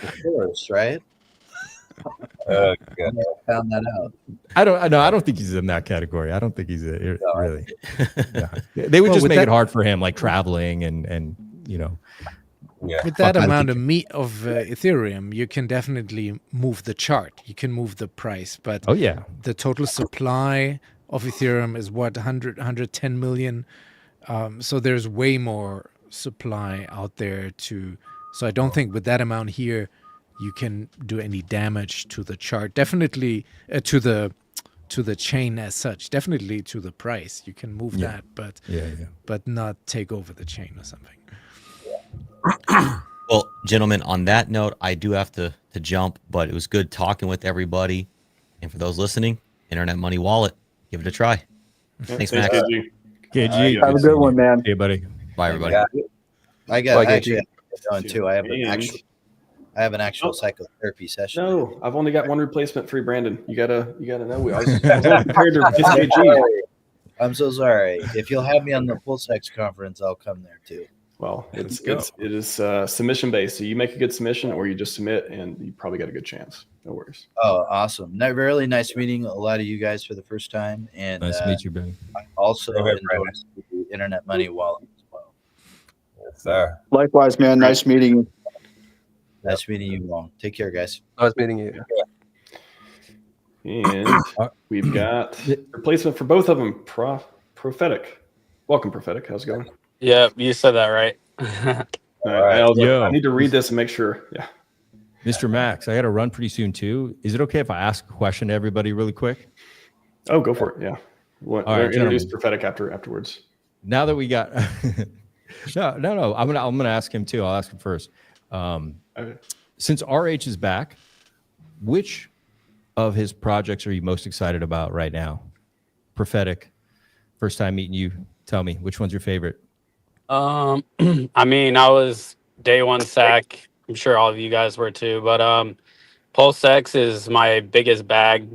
Of course, right? Found that out. I don't think he's in that category. I don't think he's really. Yeah. They would just make it hard for him, like traveling and. With that amount of Ethereum, you can definitely move the chart. You can move the price, but the total supply of Ethereum is 110 million. So there's way more supply out there so I don't think with that amount here you can do any damage to the chart. Definitely to the chain as such. Definitely to the price. You can move that, but not take over the chain or something. Well, gentlemen, on that note, I do have to jump, but it was good talking with everybody. And for those listening, Internet Money Wallet, give it a try. Thanks, Max. KG. Have a good one, man. Hey, buddy. Bye, everybody. I actually have going too. I have an actual psychotherapy session. No, I've only got one replacement for you, Brandon. You gotta know. I was prepared to kiss KG. I'm so sorry. If you'll have me on the PulseX conference, I'll come there too. Well, it is submission based. So you make a good submission, or you just submit, and you probably got a good chance. No worries. Oh, awesome! Really nice meeting a lot of you guys for the first time, and nice to meet you, Ben. I also enjoyed the Internet Money Wallet as well. Yes, sir. Likewise, man. Nice meeting you. Nice meeting you all. Take care, guys. Nice meeting you. And we've got replacement for both of them. Prophetic. Welcome, Prophetic. How's it going? Yeah, you said that right. I need to read this and make sure. Yeah. Mr. Max, I got to run pretty soon too. Is it okay if I ask a question to everybody really quick? Oh, go for it. Yeah. All right, introduce Prophetic afterwards. Now that we got no. I'm gonna ask him too. I'll ask him first. Okay. Since RH is back, which of his projects are you most excited about right now? Prophetic. First time meeting you. Tell me, which one's your favorite? I mean, I was day one sack. I'm sure all of you guys were too, but PulseX is my biggest bag.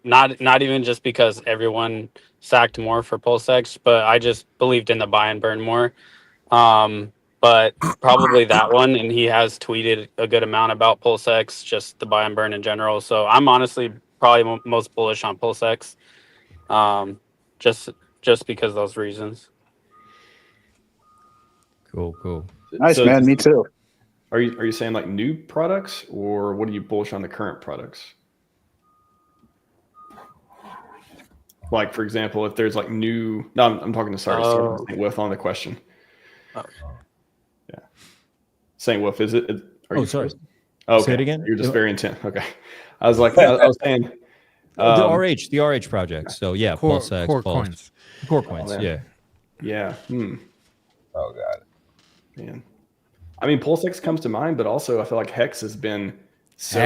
Not even just because everyone sacked more for PulseX, but I just believed in the buy and burn more. But probably that one, and he has tweeted a good amount about PulseX, just the buy and burn in general. So I'm honestly probably most bullish on PulseX, just because of those reasons. Cool. Nice, man. Me too. Are you saying like new products, or what are you bullish on the current products? Like, for example, if there's like new, no, I'm talking to Saint Wolf on the question. Yeah. Saint Wolf, is it? Sorry. Oh, okay. Say it again. You're just very intent. Okay. I was like, I was saying. The RH project. So yeah, PulseX, core coins. Core coins, yeah. Yeah. Oh, God. Man. I mean, PulseX comes to mind, but also I feel like Hex has been so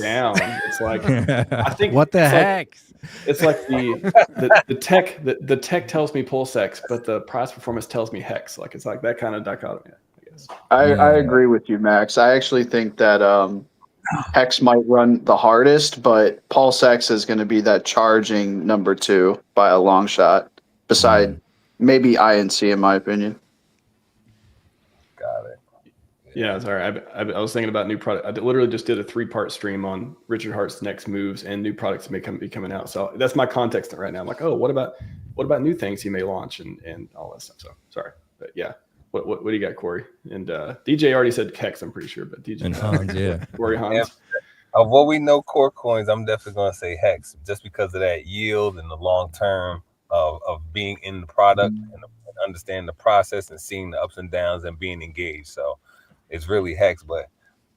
down. It's like, I think what the heck? It's like the tech tells me PulseX, but the price performance tells me Hex. Like, it's like that kind of dichotomy, I guess. I agree with you, Max. I actually think that Hex might run the hardest, but PulseX is going to be that charging number 2 by a long shot, beside maybe INC, in my opinion. Got it. Yeah, sorry. I was thinking about new product. I literally just did a 3-part stream on Richard Hart's next moves and new products that may be coming out. So that's my context right now. I'm like, oh, what about new things he may launch and all that stuff. So sorry, but yeah. What do you got, Corey? And DJ already said Hex, I'm pretty sure, but DJ and Hans, yeah. Corey Hans. Yeah. Of what we know, core coins, I'm definitely going to say Hex, just because of that yield and the long term of being in the product and understanding the process and seeing the ups and downs and being engaged. So it's really Hex. But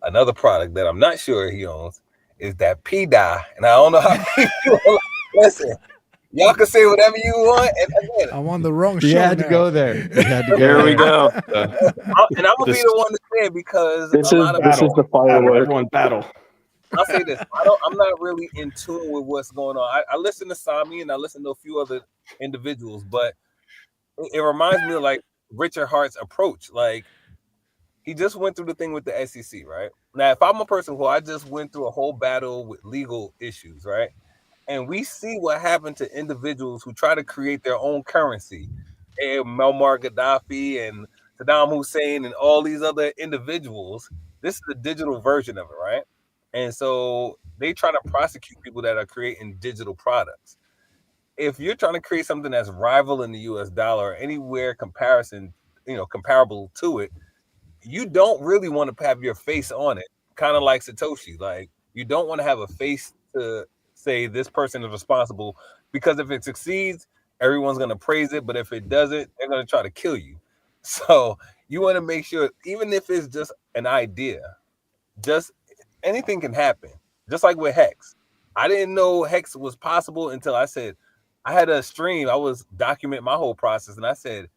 another product that I'm not sure he owns is that P-Dye. And I don't know how people listen. Y'all can say whatever you want. And again, I'm on the wrong show. You had now. to go there. Here we go. And I'm gonna be the one to say it because this is the firework. Everyone battle. I'll say this: I'm not really in tune with what's going on. I listen to Sami and I listen to a few other individuals, but it reminds me of like Richard Hart's approach. Like, he just went through the thing with the SEC, right? Now, if I'm a person who I just went through a whole battle with legal issues, right? And we see what happened to individuals who try to create their own currency, and Muammar Gaddafi and Saddam Hussein and all these other individuals. This is the digital version of it, right? And so they try to prosecute people that are creating digital products. If you're trying to create something that's rival in the US dollar or anywhere comparable to it, you don't really want to have your face on it, kind of like Satoshi. Like, you don't want to have a face to say this person is responsible, because if it succeeds, everyone's going to praise it. But if it doesn't, they're going to try to kill you. So you want to make sure, even if it's just an idea, just anything can happen. Just like with Hex. I didn't know Hex was possible until I had a stream. I was documenting my whole process. And I said,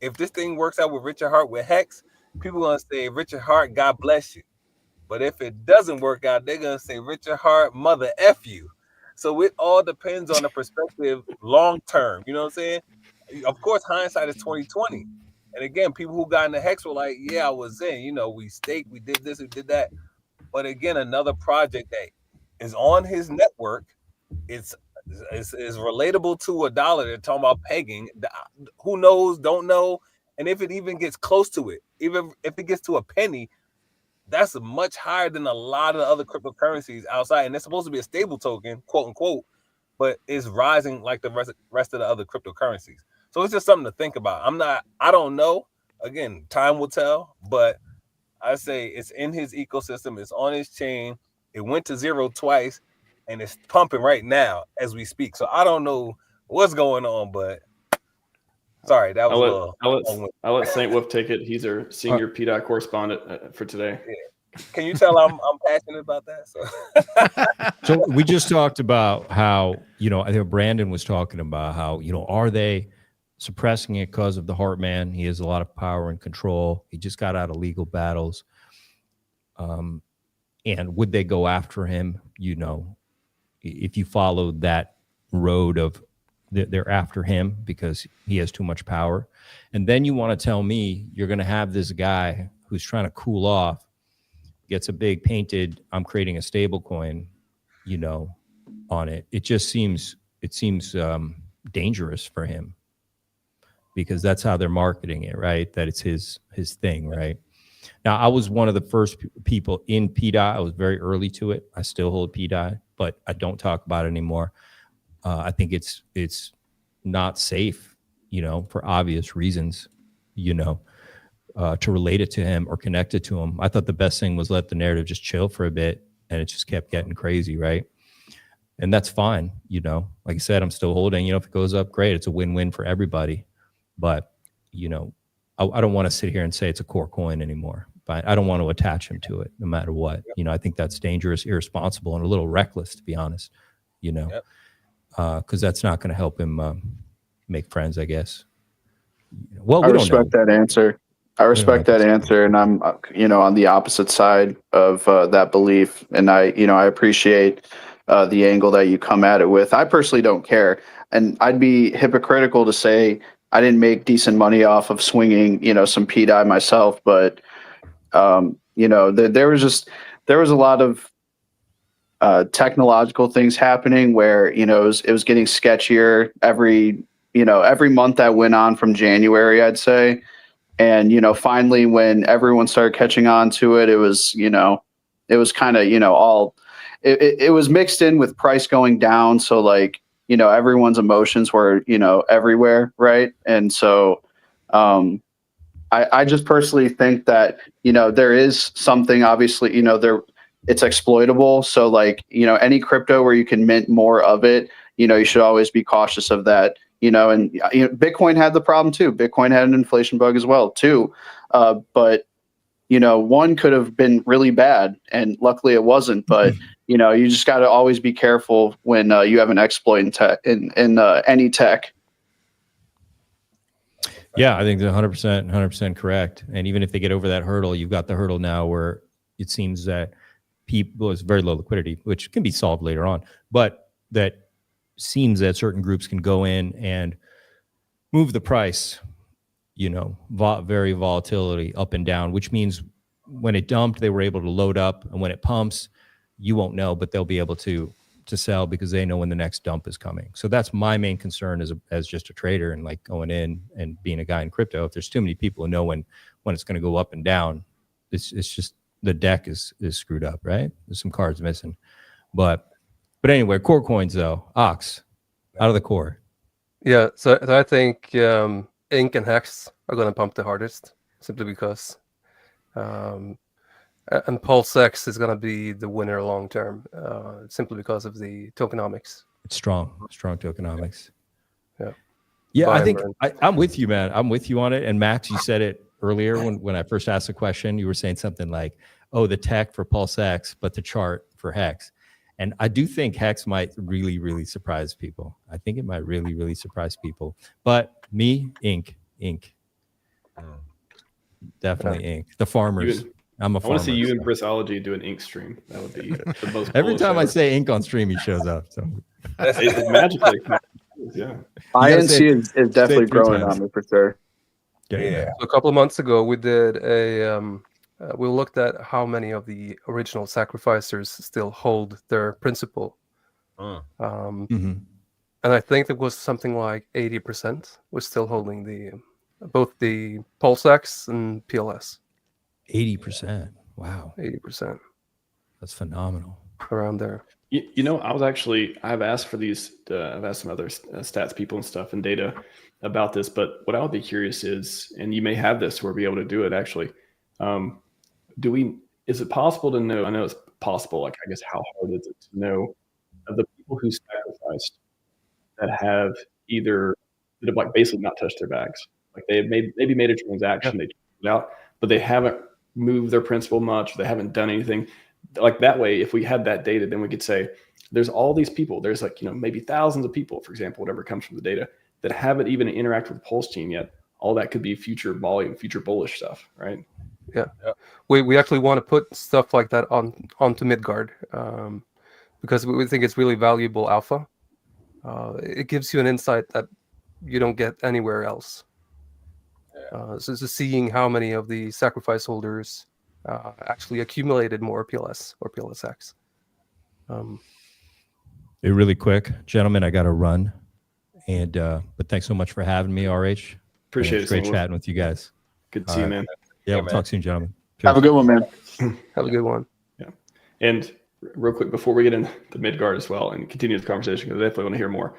if this thing works out with Richard Hart with Hex, people are going to say, Richard Hart, God bless you. But if it doesn't work out, they're going to say, Richard Hart, mother F you. So it all depends on the perspective long term. You know what I'm saying? Of course, hindsight is 20/20. And again, people who got in the Hex were like, yeah, I was in. We staked, we did this, we did that. But again, another project that is on his network, it's relatable to a dollar. They're talking about pegging. Who knows? Don't know. And if it even gets close to it, even if it gets to a penny, that's much higher than a lot of the other cryptocurrencies outside. And it's supposed to be a stable token, quote unquote, but it's rising like the rest of the other cryptocurrencies. So it's just something to think about. I don't know. Again, time will tell, but I say it's in his ecosystem. It's on his chain. It went to zero twice. and it's pumping right now as we speak. So I don't know what's going on, but sorry, that was a little. I'll let Saint Wolf take it. He's our senior PDI correspondent for today. Yeah. Can you tell I'm passionate about that? So we just talked about how, I think Brandon was talking about how, are they suppressing it because of the Heartman? He has a lot of power and control. He just got out of legal battles. And would they go after him? If you follow that road of they're after him because he has too much power. And then you want to tell me you're going to have this guy who's trying to cool off, gets a big painted, I'm creating a stable coin, on it. It seems dangerous for him because that's how they're marketing it, right? That it's his thing, right? Now, I was one of the first people in PDI. I was very early to it. I still hold PDI, but I don't talk about it anymore. I think it's not safe, for obvious reasons, to relate it to him or connect it to him. I thought the best thing was let the narrative just chill for a bit, and it just kept getting crazy, right? And that's fine, Like I said, I'm still holding. If it goes up, great. It's a win-win for everybody. But, I don't want to sit here and say it's a core coin anymore. But I don't want to attach him to it no matter what. I think that's dangerous, irresponsible, and a little reckless, to be honest, because that's not going to help him make friends, I guess. Well, I respect that answer. And I'm, on the opposite side of that belief. And I appreciate the angle that you come at it with. I personally don't care, and I'd be hypocritical to say I didn't make decent money off of swinging, some PDI myself. But there was a lot of technological things happening where it was getting sketchier every month that went on from January, I'd say. And finally, when everyone started catching on to it, it was kind of all it was mixed in with price going down. So like everyone's emotions were everywhere, right? And so I just personally think that there is something, obviously it's exploitable. So like any crypto where you can mint more of it, you should always be cautious of that. And Bitcoin had the problem too. Bitcoin had an inflation bug as well too. But one could have been really bad, and luckily it wasn't. But you just got to always be careful when you have an exploit in any tech. Yeah, I think 100% correct. And even if they get over that hurdle, you've got the hurdle now where it seems that people is very low liquidity, which can be solved later on, but that seems that certain groups can go in and move the price, very volatility up and down, which means when it dumped, they were able to load up, and when it pumps, you won't know, but they'll be able to sell because they know when the next dump is coming. So that's my main concern as just a trader and like going in and being a guy in crypto. If there's too many people who know when it's going to go up and down, it's just the deck is screwed up, right? There's some cards missing, but anyway, core coins though, Ox, out of the core. Yeah, so I think Ink and Hex are going to pump the hardest simply because, and PulseX is going to be the winner long term, simply because of the tokenomics. It's strong tokenomics. Yeah. I think I'm with you, man. I'm with you on it. And Max, you said it earlier when I first asked the question. You were saying something like, "Oh, the tech for PulseX, but the chart for Hex." And I do think Hex might really, really surprise people. I think it might really, really surprise people. But me, Ink. Definitely Ink. The farmers. I'm a farmer. I want to see you and Brissology do an Ink stream. That would be the most Every time I say Ink on stream, he shows up. So it magically. Yeah. INC is definitely growing on me for sure. Yeah. So a couple of months ago, we did we looked at how many of the original sacrificers still hold their principal. And I think it was something like 80% was still holding both the PulseX and PLS. 80%. Wow. 80%. That's phenomenal. Around there. I've asked for these, I've asked some other stats people and stuff and data about this, but what I would be curious is, and you may have this where we'll be able to do it actually. Is it possible to know? I know it's possible. Like, I guess, how hard is it to know of the people who sacrificed that have like basically not touched their bags. Like they have maybe made a transaction, they took it out, but they haven't moved their principal much. They haven't done anything. Like that way, if we had that data, then we could say there's all these people. There's like, maybe thousands of people, for example, whatever comes from the data, that haven't even interacted with PulseChain yet. All that could be future volume, future bullish stuff, right? Yeah. We actually want to put stuff like that onto Midgard because we think it's really valuable alpha. It gives you an insight that you don't get anywhere else. So seeing how many of the sacrifice holders actually accumulated more PLS or PLSX. Really quick, gentlemen, I got to run. And but thanks so much for having me, RH. Appreciate it. Great chatting with you guys. Good to see you, man. Yeah, we'll talk soon, gentlemen. Cheers. Have a good one, man. Have a good one. Yeah. And real quick, before we get into Midgard as well and continue the conversation, because I definitely want to hear more.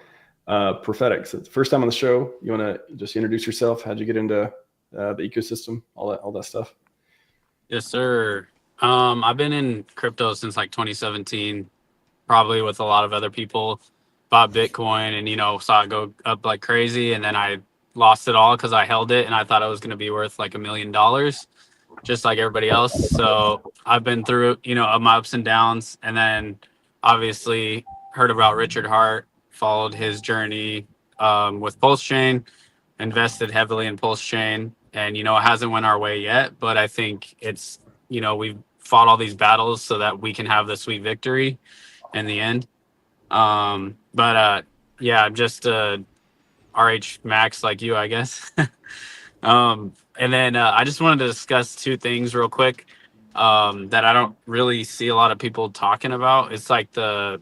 Prophetic. So it's the first time on the show. You want to just introduce yourself? How'd you get into the ecosystem? All that stuff. Yes, sir. I've been in crypto since like 2017, probably with a lot of other people. Bought Bitcoin and saw it go up like crazy, and then I lost it all because I held it and I thought it was going to be worth like $1 million, just like everybody else. So I've been through my ups and downs, and then obviously heard about Richard Hart, followed his journey with PulseChain, invested heavily in PulseChain, and it hasn't went our way yet, but I think it's we've fought all these battles so that we can have the sweet victory in the end. Yeah, I'm just RHMax like you, I guess. And then I just wanted to discuss two things real quick that I don't really see a lot of people talking about. It's like the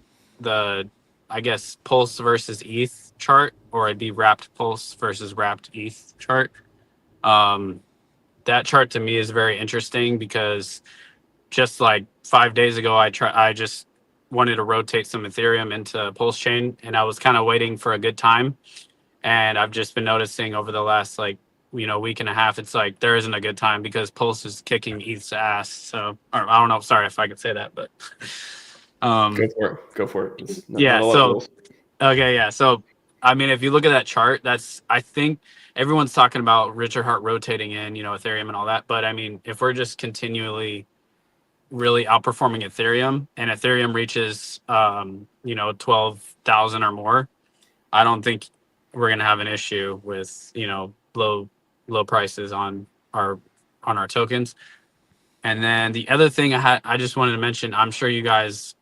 I guess Pulse versus ETH chart, or it'd be wrapped Pulse versus wrapped ETH chart. That chart to me is very interesting because just like 5 days ago, I just wanted to rotate some Ethereum into PulseChain, and I was kind of waiting for a good time. And I've just been noticing over the last week and a half, it's like there isn't a good time because Pulse is kicking ETH's ass. So, or I don't know. Sorry if I could say that, but go for it. Okay, yeah. So I mean, if you look at that chart, I think everyone's talking about Richard Hart rotating in, Ethereum and all that. But I mean, if we're just continually really outperforming Ethereum and Ethereum reaches 12,000 or more, I don't think we're going to have an issue with low prices on our tokens. And then the other thing I just wanted to mention, I'm sure you guys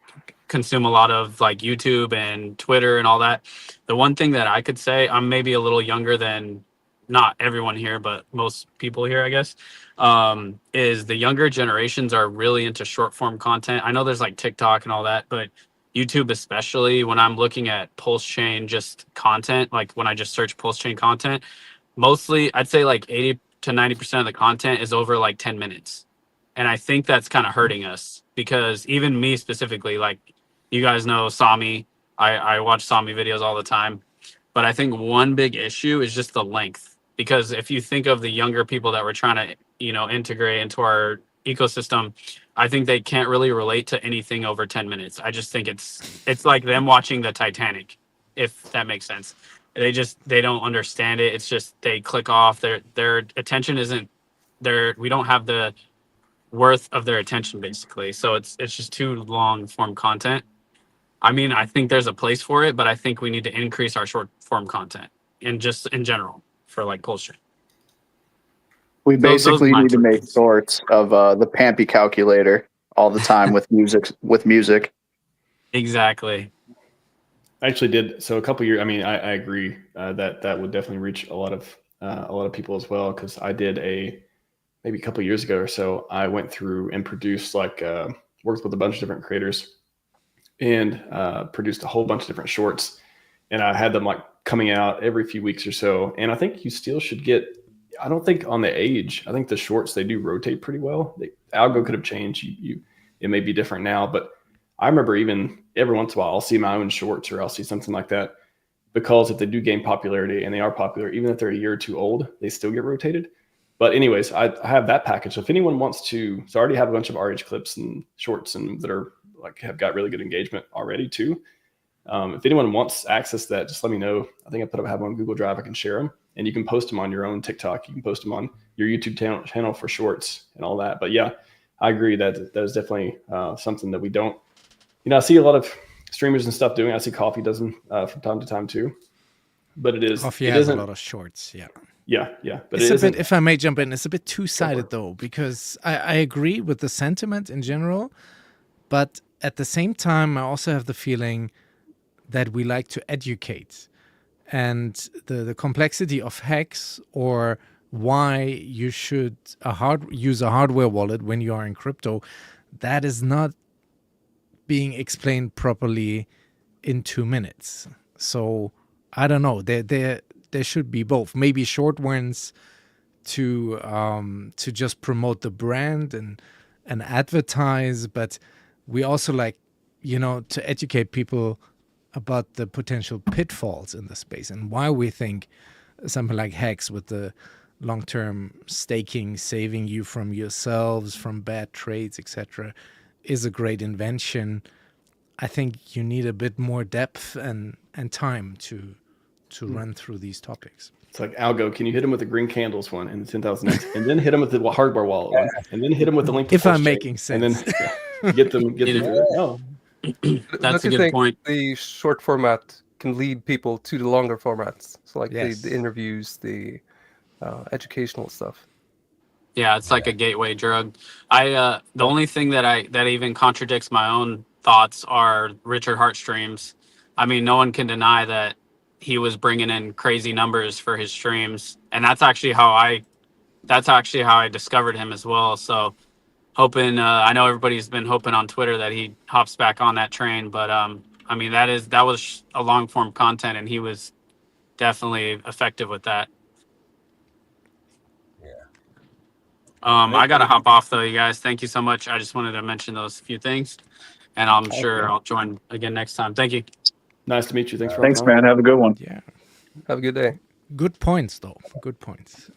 consume a lot of like YouTube and Twitter and all that. The one thing that I could say, I'm maybe a little younger than not everyone here, but most people here, I guess, is the younger generations are really into short form content. I know there's like TikTok and all that, but YouTube especially, when I'm looking at PulseChain just content, like when I just search PulseChain content, mostly I'd say like 80 to 90% of the content is over like 10 minutes. And I think that's kind of hurting us because even me specifically, like you guys know Sami, I watch Sami videos all the time. But I think one big issue is just the length, because if you think of the younger people that we're trying to, integrate into our ecosystem, I think they can't really relate to anything over 10 minutes. I just think it's like them watching the Titanic, if that makes sense. They don't understand it. It's just they click off. Their attention isn't there. We don't have the worth of their attention basically. So it's just too long form content. I mean, I think there's a place for it, but I think we need to increase our short form content and just in general for like PulseChain. We basically need to make shorts of the Pampy calculator all the time with music. Exactly. I actually did. So a couple years, I mean, I agree that would definitely reach a lot of people as well. Cause I did maybe a couple of years ago or so, I went through and produced worked with a bunch of different creators and produced a whole bunch of different shorts. And I had them coming out every few weeks or so. And I think you still should get, I don't think on the age, I think the shorts, they do rotate pretty well. The algo could have changed. It may be different now, but I remember even every once in a while, I'll see my own shorts or I'll see something like that, because if they do gain popularity, and they are popular, even if they're a year or two old, they still get rotated. But anyways, I have that package. So if anyone wants to, so I already have a bunch of RH clips and shorts and that are have got really good engagement already too. If anyone wants access to that, just let me know. I think I have them on Google Drive. I can share them, and you can post them on your own TikTok. You can post them on your YouTube channel for shorts and all that. But yeah, I agree that is definitely something that we don't. I see a lot of streamers and stuff doing. I see Coffee does them from time to time too. But Coffee has a lot of shorts. Yeah. Yeah. But it's a bit, if I may jump in, it's a bit two-sided though, because I agree with the sentiment in general, but at the same time, I also have the feeling that we like to educate, and the complexity of hacks or why you should use a hardware wallet when you are in crypto, that is not being explained properly in 2 minutes. So I don't know. There should be both. Maybe short ones to just promote the brand and advertise, but we also like, to educate people about the potential pitfalls in the space and why we think something like Hex with the long-term staking, saving you from yourselves, from bad trades, etc., is a great invention. I think you need a bit more depth and time to run through these topics. It's like, Algo, can you hit him with the green candles one and the 10,000X, and then hit him with the hardware wallet one, and then hit him with the link to if I'm PulseChain, making sense. and then get them. Oh, that's a good point. The short format can lead people to the longer formats. So like Yes. the interviews, the educational stuff. Yeah, it's like a gateway drug. The only thing that even contradicts my own thoughts are Richard Hart streams. I mean, no one can deny that he was bringing in crazy numbers for his streams, and that's actually how I discovered him as well. So hoping, I know everybody's been hoping on Twitter that he hops back on that train, but I mean, that was a long form content, and he was definitely effective with that. I gotta hop off though, you guys. Thank you so much. I just wanted to mention those few things, and I'm sure I'll join again next time. Thank you. nice to meet you. Thanks, man. Have a good one. Yeah. Have a good day. Good points, though. Good points.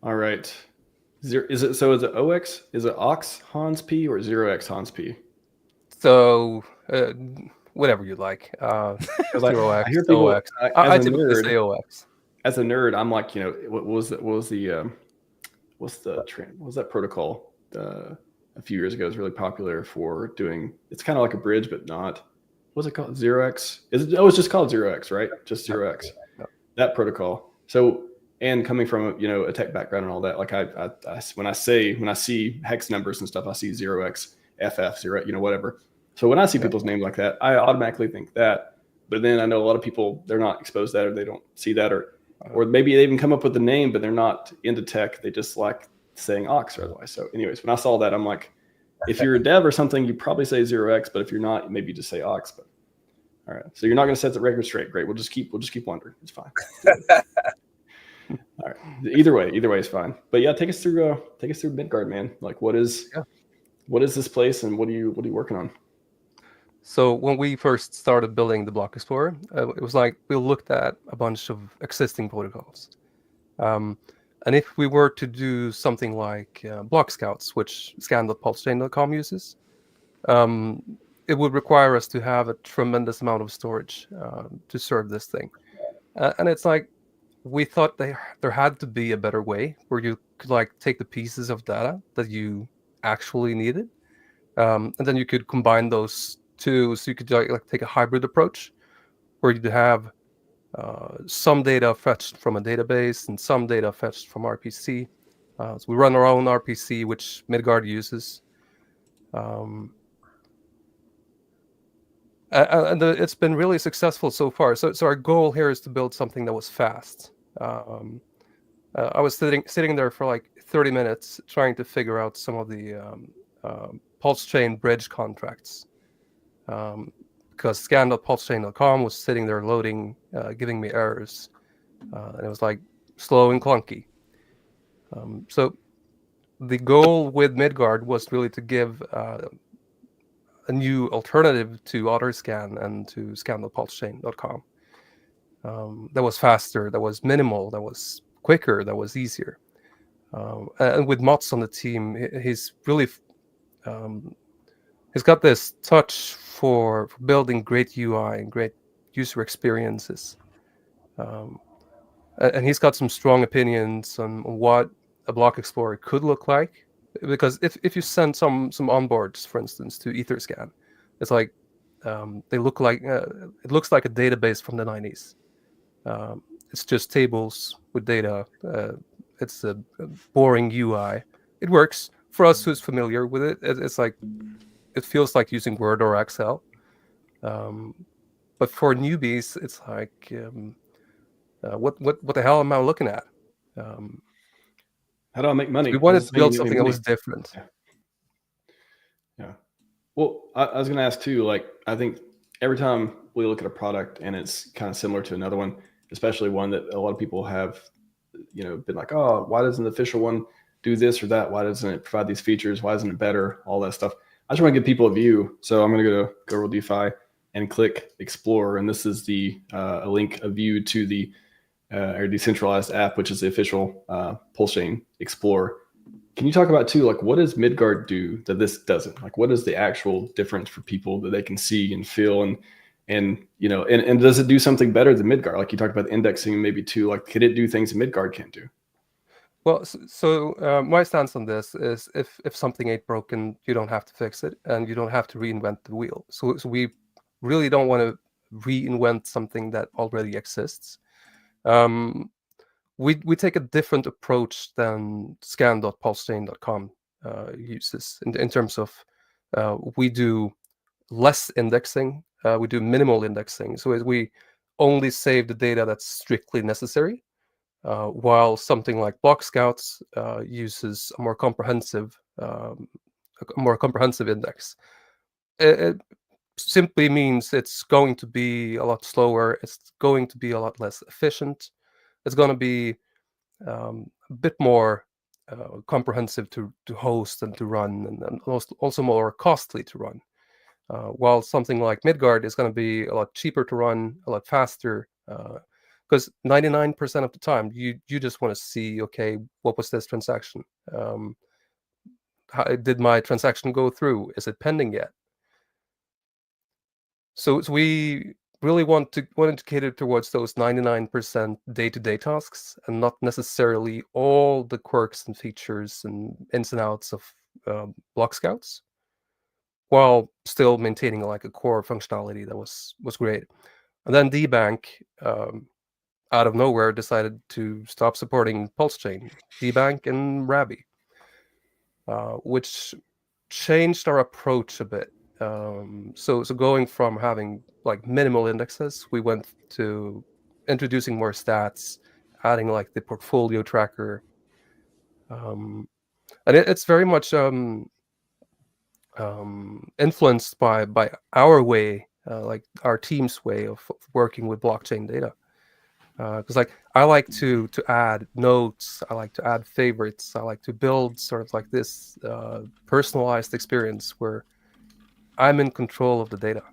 All right. Is it OX? Is it Ox Hans P or 0x Hans P? So whatever you like. 0x, I hear people. OX. I typically say OX. As a nerd, I'm like, what was that protocol a few years ago? It was really popular for doing. It's kind of like a bridge, but not. What's it called? 0x? It's just called 0x, right? Just 0x. No. That protocol. So, and coming from a tech background and all that, like I when I see hex numbers and stuff, I see 0x FF 0, whatever. So when I see people's name like that, I automatically think that. But then I know a lot of people, they're not exposed to that, or they don't see that, or maybe they even come up with the name, but they're not into tech. They just like saying Ox or otherwise. So anyways, when I saw that, I'm like, if you're a dev or something, you probably say 0x, but if you're not, maybe you just say Ox. But all right, so you're not going to set the record straight. Great, we'll just keep wondering. It's fine. All right, either way is fine. But yeah, take us through Midgard, man. Like, what is this place, and what are you working on? So when we first started building the Block Explorer, it was like we looked at a bunch of existing protocols. And if we were to do something like Block Scouts, which scan.pulsechain.com uses, it would require us to have a tremendous amount of storage to serve this thing. And it's like, we thought there had to be a better way where you could take the pieces of data that you actually needed, and then you could combine those two, so you could take a hybrid approach where you'd have some data fetched from a database and some data fetched from RPC. So we run our own RPC, which Midgard uses. And it's been really successful so far. So our goal here is to build something that was fast. I was sitting there for 30 minutes trying to figure out some of the PulseChain bridge contracts. Because scan.pulsechain.com was sitting there loading, giving me errors, and it was slow and clunky. So the goal with Midgard was really to give a new alternative to Autoscan and to scan.pulsechain.com. That was faster, that was minimal, that was quicker, that was easier. And with Mats on the team, he's really he's got this touch for building great UI and great user experiences. And he's got some strong opinions on what a block explorer could look like. Because if you send some onboards, for instance, to Etherscan, it's like they look like it looks like a database from the 90s. It's just tables with data. It's a boring UI. It works for us who's familiar with it. It's like it feels like using Word or Excel. But for newbies, it's like what the hell am I looking at? How do I make money? We wanted to build something that was different. Yeah. Well, I was going to ask too, like, I think every time we look at a product and it's kind of similar to another one, especially one that a lot of people have, been like, oh, why doesn't the official one do this or that? Why doesn't it provide these features? Why isn't it better? All that stuff. I just want to give people a view. So I'm going to go to Go Real DeFi and click Explore. And this is a link, a view to the our decentralized app, which is the official PulseChain Explorer. Can you talk about too, like, what does Midgard do that this doesn't? Like, what is the actual difference for people that they can see and feel, and does it do something better than Midgard? Like you talked about indexing, maybe too. Like, could it do things that Midgard can't do? Well, so my stance on this is if something ain't broken, you don't have to fix it, and you don't have to reinvent the wheel. So we really don't want to reinvent something that already exists. We take a different approach than scan.pulsechain.com uses in terms of we do less indexing, we do minimal indexing. So we only save the data that's strictly necessary, while something like Block Scouts uses a more comprehensive index. It simply means it's going to be a lot slower. It's going to be a lot less efficient. It's going to be a bit more comprehensive to host and to run, and also more costly to run. While something like Midgard is going to be a lot cheaper to run, a lot faster, because 99% of the time you just want to see, okay, what was this transaction? How did my transaction go through? Is it pending yet? So we really wanted to cater towards those 99% day-to-day tasks, and not necessarily all the quirks and features and ins and outs of Block Scouts, while still maintaining like a core functionality that was great. And then DBank, out of nowhere, decided to stop supporting PulseChain, DBank and Rabby, which changed our approach a bit. So going from having like minimal indexes, we went to introducing more stats, adding like the portfolio tracker, and it's very much influenced by our way, like our team's way of working with blockchain data. Because like I like to add notes, I like to add favorites, I like to build sort of like this personalized experience where I'm in control of the data.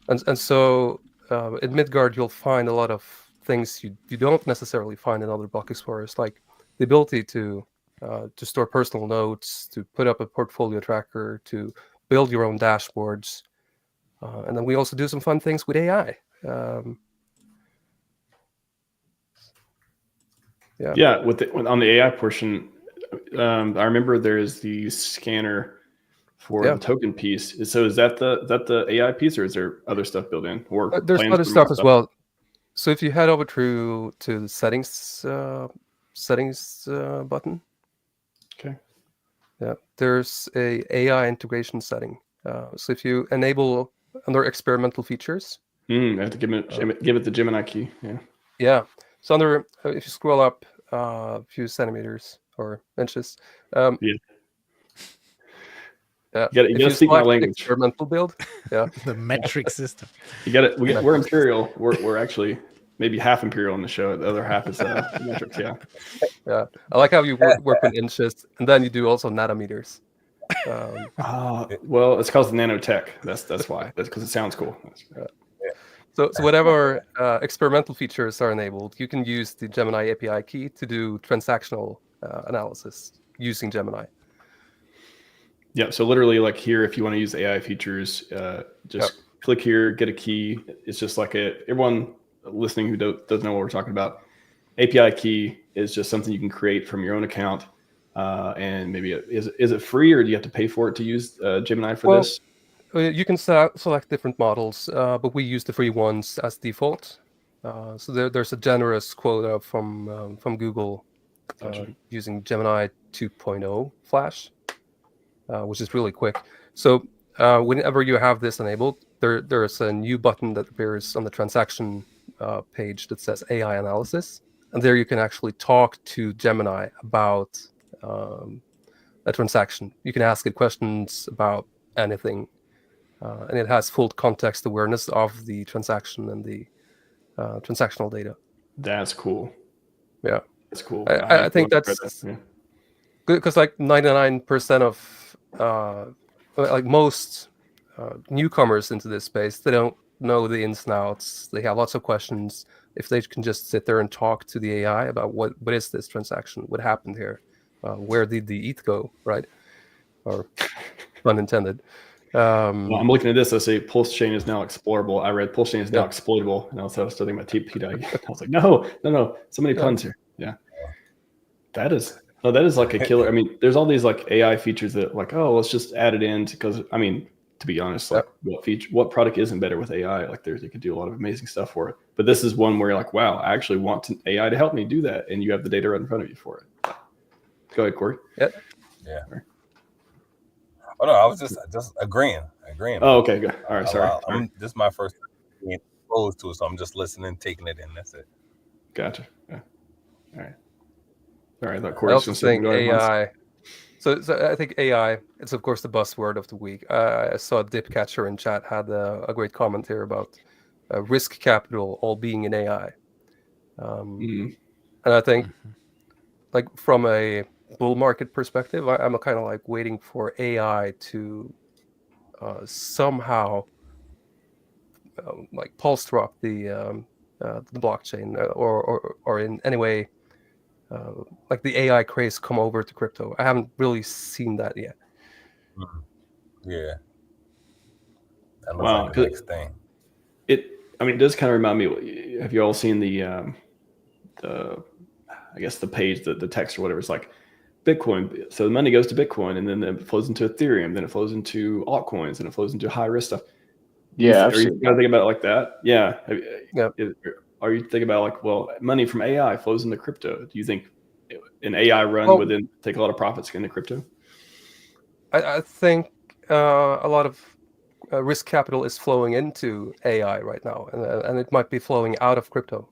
And so in Midgard, you'll find a lot of things you don't necessarily find in other block explorers, like the ability to store personal notes, to put up a portfolio tracker, to build your own dashboards. And then we also do some fun things with AI. Yeah, on the AI portion, I remember there's the scanner for the token piece. So is that the AI piece, or is there other stuff built in? Or there's other stuff as well. So if you head over to the settings button, okay, yeah, there's a AI integration setting. So if you enable under experimental features, I have to give it the Gemini key. Yeah. So under if you scroll up a few centimeters or inches, yeah. Yeah, you gotta speak my language. Experimental build, yeah. The metric system. You got it. We're Imperial. We're actually maybe half Imperial on the show. The other half is metrics. Yeah. Yeah, I like how you work with inches, and then you do also nanometers. Well, it's called the nanotech. That's why. That's because it sounds cool. So whatever experimental features are enabled, you can use the Gemini API key to do transactional analysis using Gemini. Yeah. So literally, like here, if you want to use AI features, just click here, get a key. It's just like everyone listening who doesn't know what we're talking about. API key is just something you can create from your own account. And maybe is it free, or do you have to pay for it to use Gemini for this? You can select different models, but we use the free ones as default. So there's a generous quota from Google using Gemini 2.0 Flash, which is really quick. So whenever you have this enabled, there's a new button that appears on the transaction page that says AI analysis. And there you can actually talk to Gemini about a transaction. You can ask it questions about anything. And it has full context awareness of the transaction and the transactional data. That's cool. Yeah, that's cool. I think that's good because like 99% of like most newcomers into this space, they don't know the ins and outs. They have lots of questions. If they can just sit there and talk to the AI about what is this transaction, what happened here, where did the ETH go, right? Or pun intended. Well, I'm looking at this. I say PulseChain is now explorable. I read PulseChain is now exploitable, and I was studying my TP. I was like, no, so many puns here. Yeah, that is like a killer. I mean, there's all these like AI features that like, oh, let's just add it in because I mean, to be honest, like what product isn't better with AI? Like you could do a lot of amazing stuff for it. But this is one where you're like, wow, I actually want AI to help me do that, and you have the data right in front of you for it. Go ahead, Corey. Yeah. Oh no, I was just agreeing. Oh, okay, good. All right, sorry. This is my first time being exposed to it, so I'm just listening, taking it in. That's it. Gotcha. Yeah. All right. I also think AI. So I think AI. It's of course the buzzword of the week. I saw Dipcatcher in chat had a great comment here about risk capital all being in AI. And I think, like from a bull market perspective, I'm kind of like waiting for AI to somehow like pulse drop the blockchain or in any way like the AI craze come over to crypto. I haven't really seen that yet. Yeah, that looks like the next thing. It does kind of remind me. Have you all seen the I guess the page, the text or whatever? It's like Bitcoin. So the money goes to Bitcoin, and then it flows into Ethereum, then it flows into altcoins, and it flows into high risk stuff. Yeah, are you kind of thinking about it like that? Yeah. Are you thinking about like, well, money from AI flows into crypto? Do you think an AI run would then take a lot of profits into crypto? I think a lot of risk capital is flowing into AI right now, and it might be flowing out of crypto,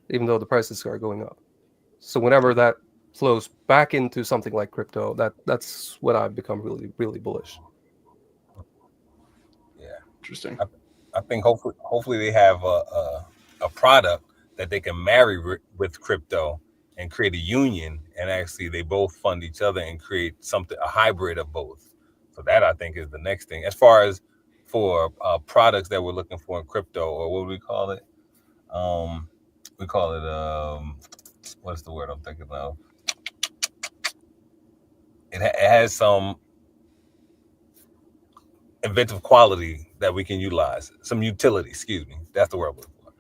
even though the prices are going up. So whenever that flows back into something like crypto, that's when I've become really, really bullish. Yeah, interesting. I think hopefully they have a product that they can marry with crypto and create a union, and actually they both fund each other and create a hybrid of both. So that I think is the next thing. As far as for products that we're looking for in crypto, or what do we call it? We call it what's the word I'm thinking of? It has some inventive quality that we can utilize, some utility. Excuse me, that's the word I'm looking for.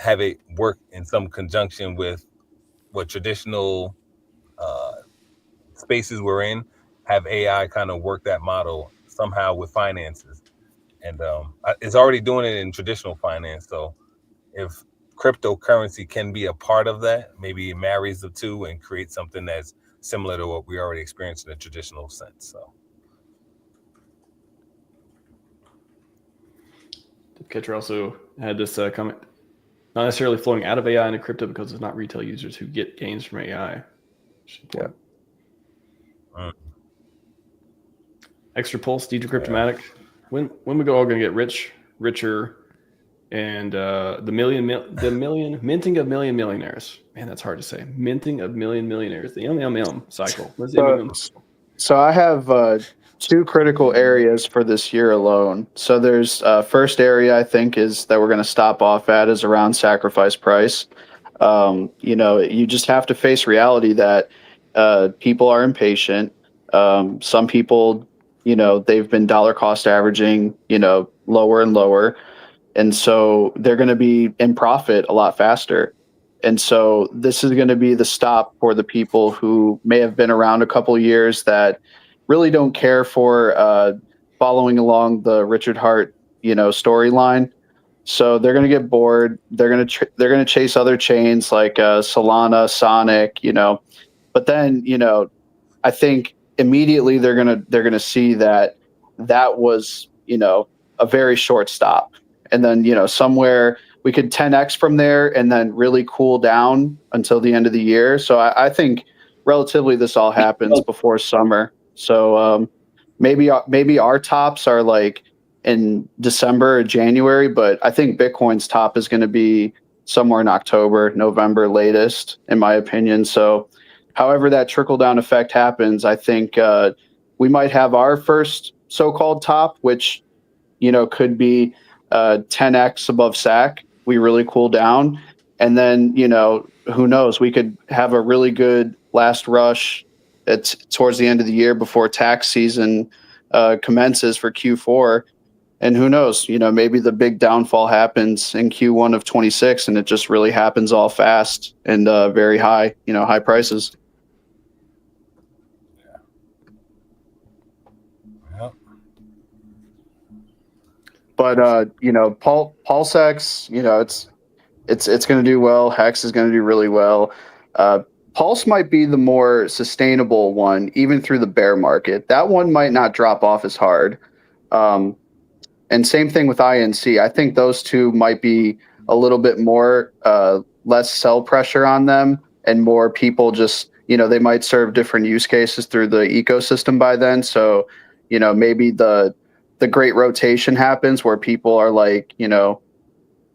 Have it work in some conjunction with what traditional spaces we're in. Have AI kind of work that model somehow with finances, and it's already doing it in traditional finance. So if cryptocurrency can be a part of that, maybe it marries the two and creates something that's similar to what we already experienced in a traditional sense. So Catcher also had this comment, not necessarily flowing out of AI into crypto because it's not retail users who get gains from AI. Yeah. Extra Pulse, DJ Cryptomatic. When we all going to get richer, and the minting of million millionaires. Man, that's hard to say. Minting of million millionaires. The MMM cycle. What's the MMM? So I have two critical areas for this year alone. So there's first area I think is that we're going to stop off at is around sacrifice price. You just have to face reality that people are impatient. Some people they've been dollar cost averaging, lower and lower. And so they're going to be in profit a lot faster. And so this is going to be the stop for the people who may have been around a couple of years that really don't care for following along the Richard Hart, storyline. So they're going to get bored. They're going to chase other chains like Salana, Sonic, But then, I think immediately they're going to see that was, a very short stop. And then, somewhere we could 10x from there and then really cool down until the end of the year. So I think relatively this all happens before summer. So maybe our tops are like in December or January, but I think Bitcoin's top is going to be somewhere in October, November latest, in my opinion. So however that trickle down effect happens, I think we might have our first so-called top, which, could be 10x above SAC. We really cool down. And then, who knows, we could have a really good last rush towards the end of the year before tax season commences for Q4. And who knows, maybe the big downfall happens in Q1 of 26 and it just really happens all fast and very high, high prices. But PulseX, it's going to do well. Hex is going to do really well. Pulse might be the more sustainable one, even through the bear market. That one might not drop off as hard. And same thing with INC. I think those two might be a little bit more less sell pressure on them, and more people just they might serve different use cases through the ecosystem by then. So maybe the great rotation happens where people are like,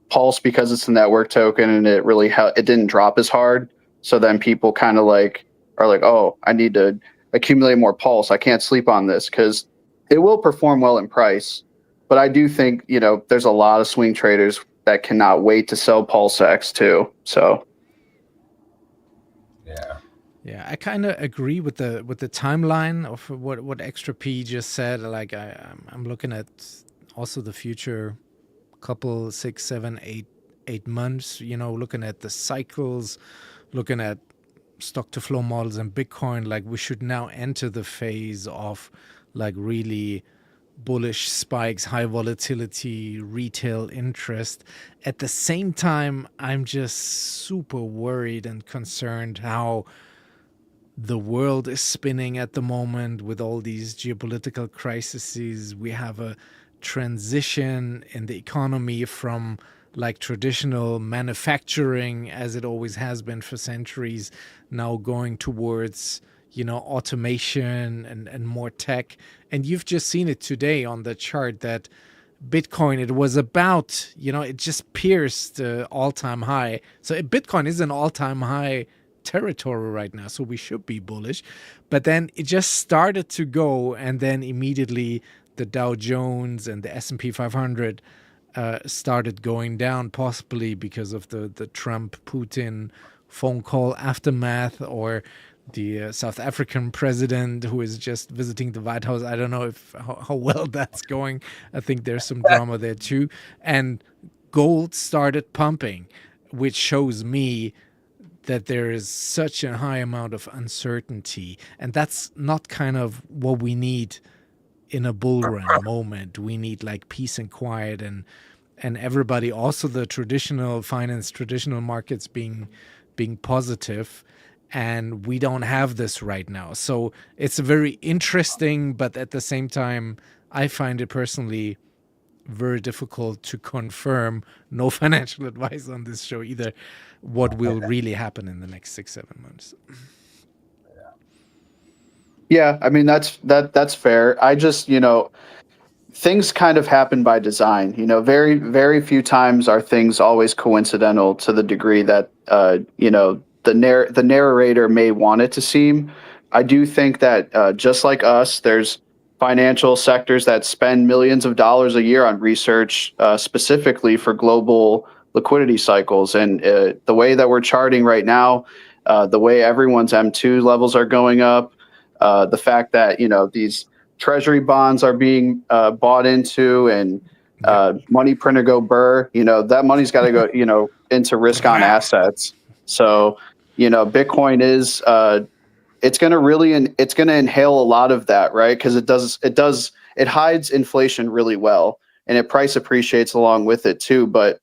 Pulse, because it's a network token and it really it didn't drop as hard. So then people kind of are like, oh, I need to accumulate more Pulse. I can't sleep on this because it will perform well in price. But I do think, there's a lot of swing traders that cannot wait to sell PulseX too. So. Yeah, I kind of agree with the timeline of what Extra P just said. Like I'm looking at also the future couple 6, 7, 8 months, looking at the cycles, looking at stock to flow models and Bitcoin. Like we should now enter the phase of like really bullish spikes, high volatility, retail interest. At the same time, I'm just super worried and concerned how the world is spinning at the moment with all these geopolitical crises. We have a transition in the economy from like traditional manufacturing, as it always has been for centuries, now going towards automation and more tech. And you've just seen it today on the chart that Bitcoin, it was about, it just pierced all-time high. So Bitcoin is an all-time high territory right now, so we should be bullish. But then it just started to go, and then immediately the Dow Jones and the S&P 500 started going down, possibly because of the Trump-Putin phone call aftermath, or the South African president who is just visiting the White House. I don't know how well that's going. I think there's some drama there too. And gold started pumping, which shows me that there is such a high amount of uncertainty. And that's not kind of what we need in a bull run moment. We need like peace and quiet, and everybody, also the traditional finance, traditional markets being positive. And we don't have this right now. So it's very interesting, but at the same time, I find it personally very difficult to confirm, no financial advice on this show either, what will really happen in the next 6-7 months. Yeah, I mean, that's fair. I just, things kind of happen by design. Very, very few times are things always coincidental to the degree that, the narrator may want it to seem. I do think that just like us, there's financial sectors that spend millions of dollars a year on research specifically for global liquidity cycles. And the way that we're charting right now, the way everyone's M2 levels are going up, the fact that, these treasury bonds are being bought into, and money printer go burr. That money's got to go into risk on assets. So Bitcoin is it's going to inhale a lot of that, right? Because it hides inflation really well, and it price appreciates along with it too. But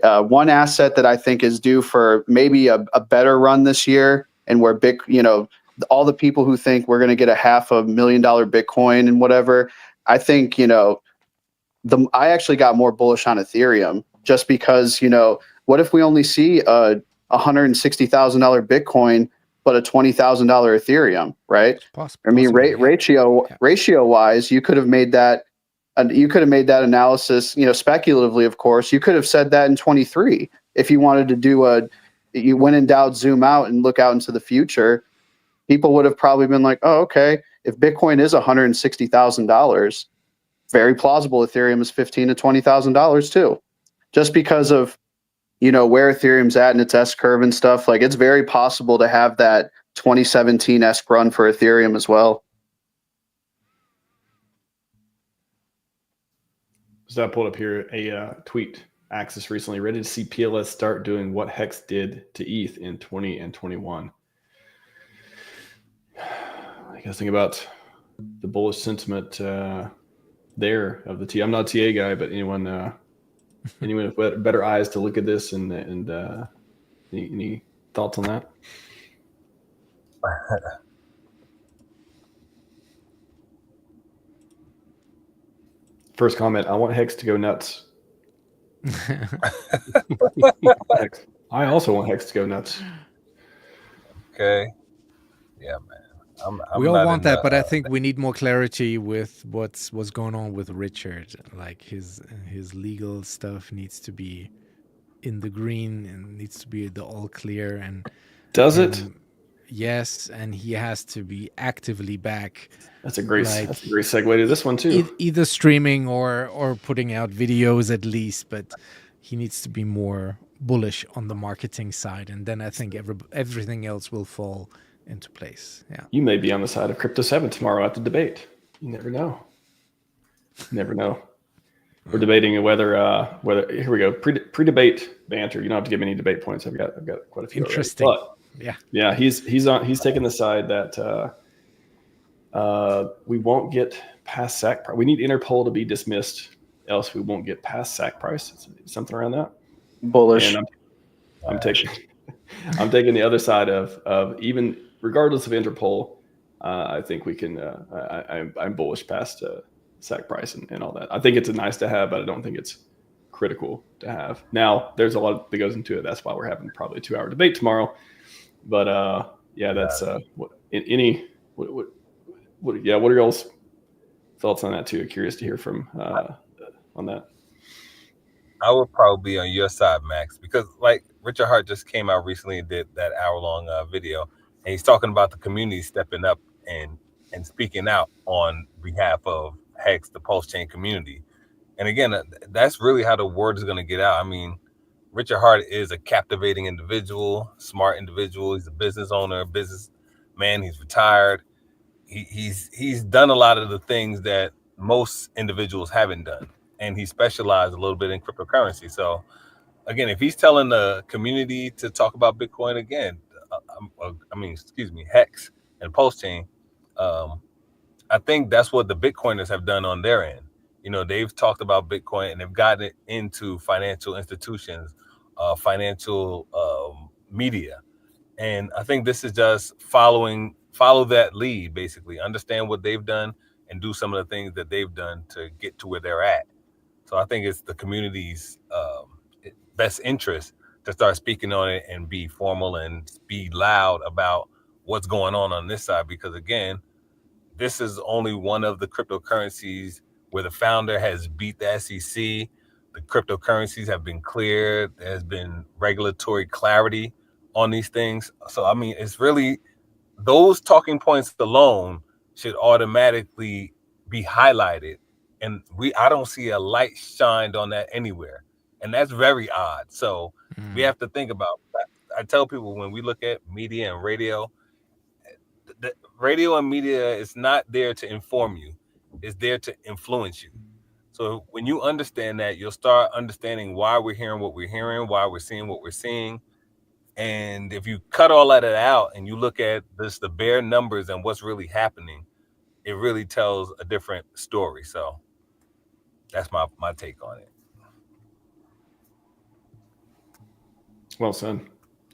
one asset that I think is due for maybe a better run this year, and where all the people who think we're going to get a $500,000 Bitcoin and whatever, I think I actually got more bullish on Ethereum, just because what if we only see a $160,000 Bitcoin but a $20,000 Ethereum, right? I mean, ratio wise, you could have made that. You could have made that analysis, speculatively, of course. You could have said that in 23 if you wanted to do you when in doubt, zoom out and look out into the future. People would have probably been like, oh, okay, if Bitcoin is $160,000, very plausible Ethereum is $15,000 to $20,000 too, just because of where Ethereum's at in its S curve and stuff. Like, it's very possible to have that 2017-esque run for Ethereum as well. So I pulled up here a tweet. Axis recently ready to see PLS start doing what Hex did to ETH in 20 and 21. I guess think about the bullish sentiment there of the T. I'm not a TA guy, but anyone with better eyes to look at this and any thoughts on that? First comment, I want Hex to go nuts. I also want Hex to go nuts. Okay. Yeah, man. We all want that, but I think we need more clarity with what's going on with Richard. Like his legal stuff needs to be in the green and needs to be the all clear. And does it? Yes, and he has to be actively back. That's a great segue to this one too. Either streaming or putting out videos at least, but he needs to be more bullish on the marketing side, and then I think everything else will fall into place. Yeah, you may be on the side of Crypto 7 tomorrow at the debate. You never know. We're debating whether here we go, pre-debate banter. You don't have to give me any debate points. I've got quite a few. Interesting. Already. But yeah, he's taking the side that we won't get past SAC price. We need Interpol to be dismissed, else we won't get past SAC price. Something around that. Bullish. And I'm taking the other side of even regardless of Interpol. I think we can. I'm bullish past SAC price and all that. I think it's a nice to have, but I don't think it's critical to have. Now, there's a lot that goes into it. That's why we're having probably a 2-hour debate tomorrow. But that's what are y'all's thoughts on that too? Curious to hear from on that. I would probably be on your side, Max, because like Richard Hart just came out recently and did that hour-long video, and he's talking about the community stepping up and speaking out on behalf of Hex, the PulseChain community. And again, that's really how the word is going to get out. I mean, Richard Hart is a captivating individual, smart individual. He's a business owner, businessman. He's retired. He's done a lot of the things that most individuals haven't done, and he specialized a little bit in cryptocurrency. So again, if he's telling the community to talk about Bitcoin again, Hex and PulseChain, I think that's what the Bitcoiners have done on their end. They've talked about Bitcoin and they've gotten it into financial institutions, financial media. And I think this is just follow that lead, basically, understand what they've done and do some of the things that they've done to get to where they're at. So I think it's the community's best interest to start speaking on it and be formal and be loud about what's going on this side. Because again, this is only one of the cryptocurrencies where the founder has beat the SEC. The cryptocurrencies have been cleared. There's been regulatory clarity on these things. So, I mean, it's really those talking points alone should automatically be highlighted. And I don't see a light shined on that anywhere. And that's very odd. So we have to think about that. I tell people when we look at media and radio, radio and media is not there to inform you. It's there to influence you. So when you understand that, you'll start understanding why we're hearing what we're hearing, why we're seeing what we're seeing. And if you cut all of that out and you look at this, the bare numbers and what's really happening, it really tells a different story. So that's my take on it. Well said.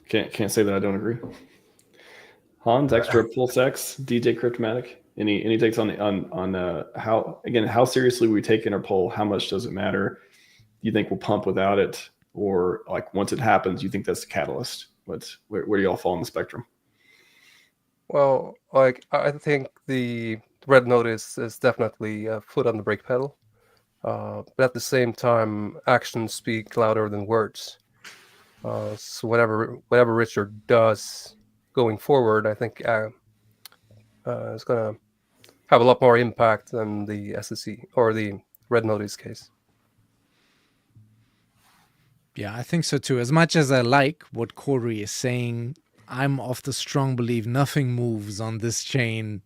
Can't say that I don't agree. Hans, extra PulseX, DJ Cryptomatic. Any takes on how seriously we take Interpol? How much does it matter? You think we'll pump without it, or like once it happens, you think that's the catalyst? Where do y'all fall on the spectrum? Well, like I think the red notice is definitely a foot on the brake pedal, but at the same time, actions speak louder than words. So whatever Richard does going forward, I think is going to have a lot more impact than the SEC or the red notice case. Yeah, I think so too. As much as I like what Corey is saying, I'm of the strong belief nothing moves on this chain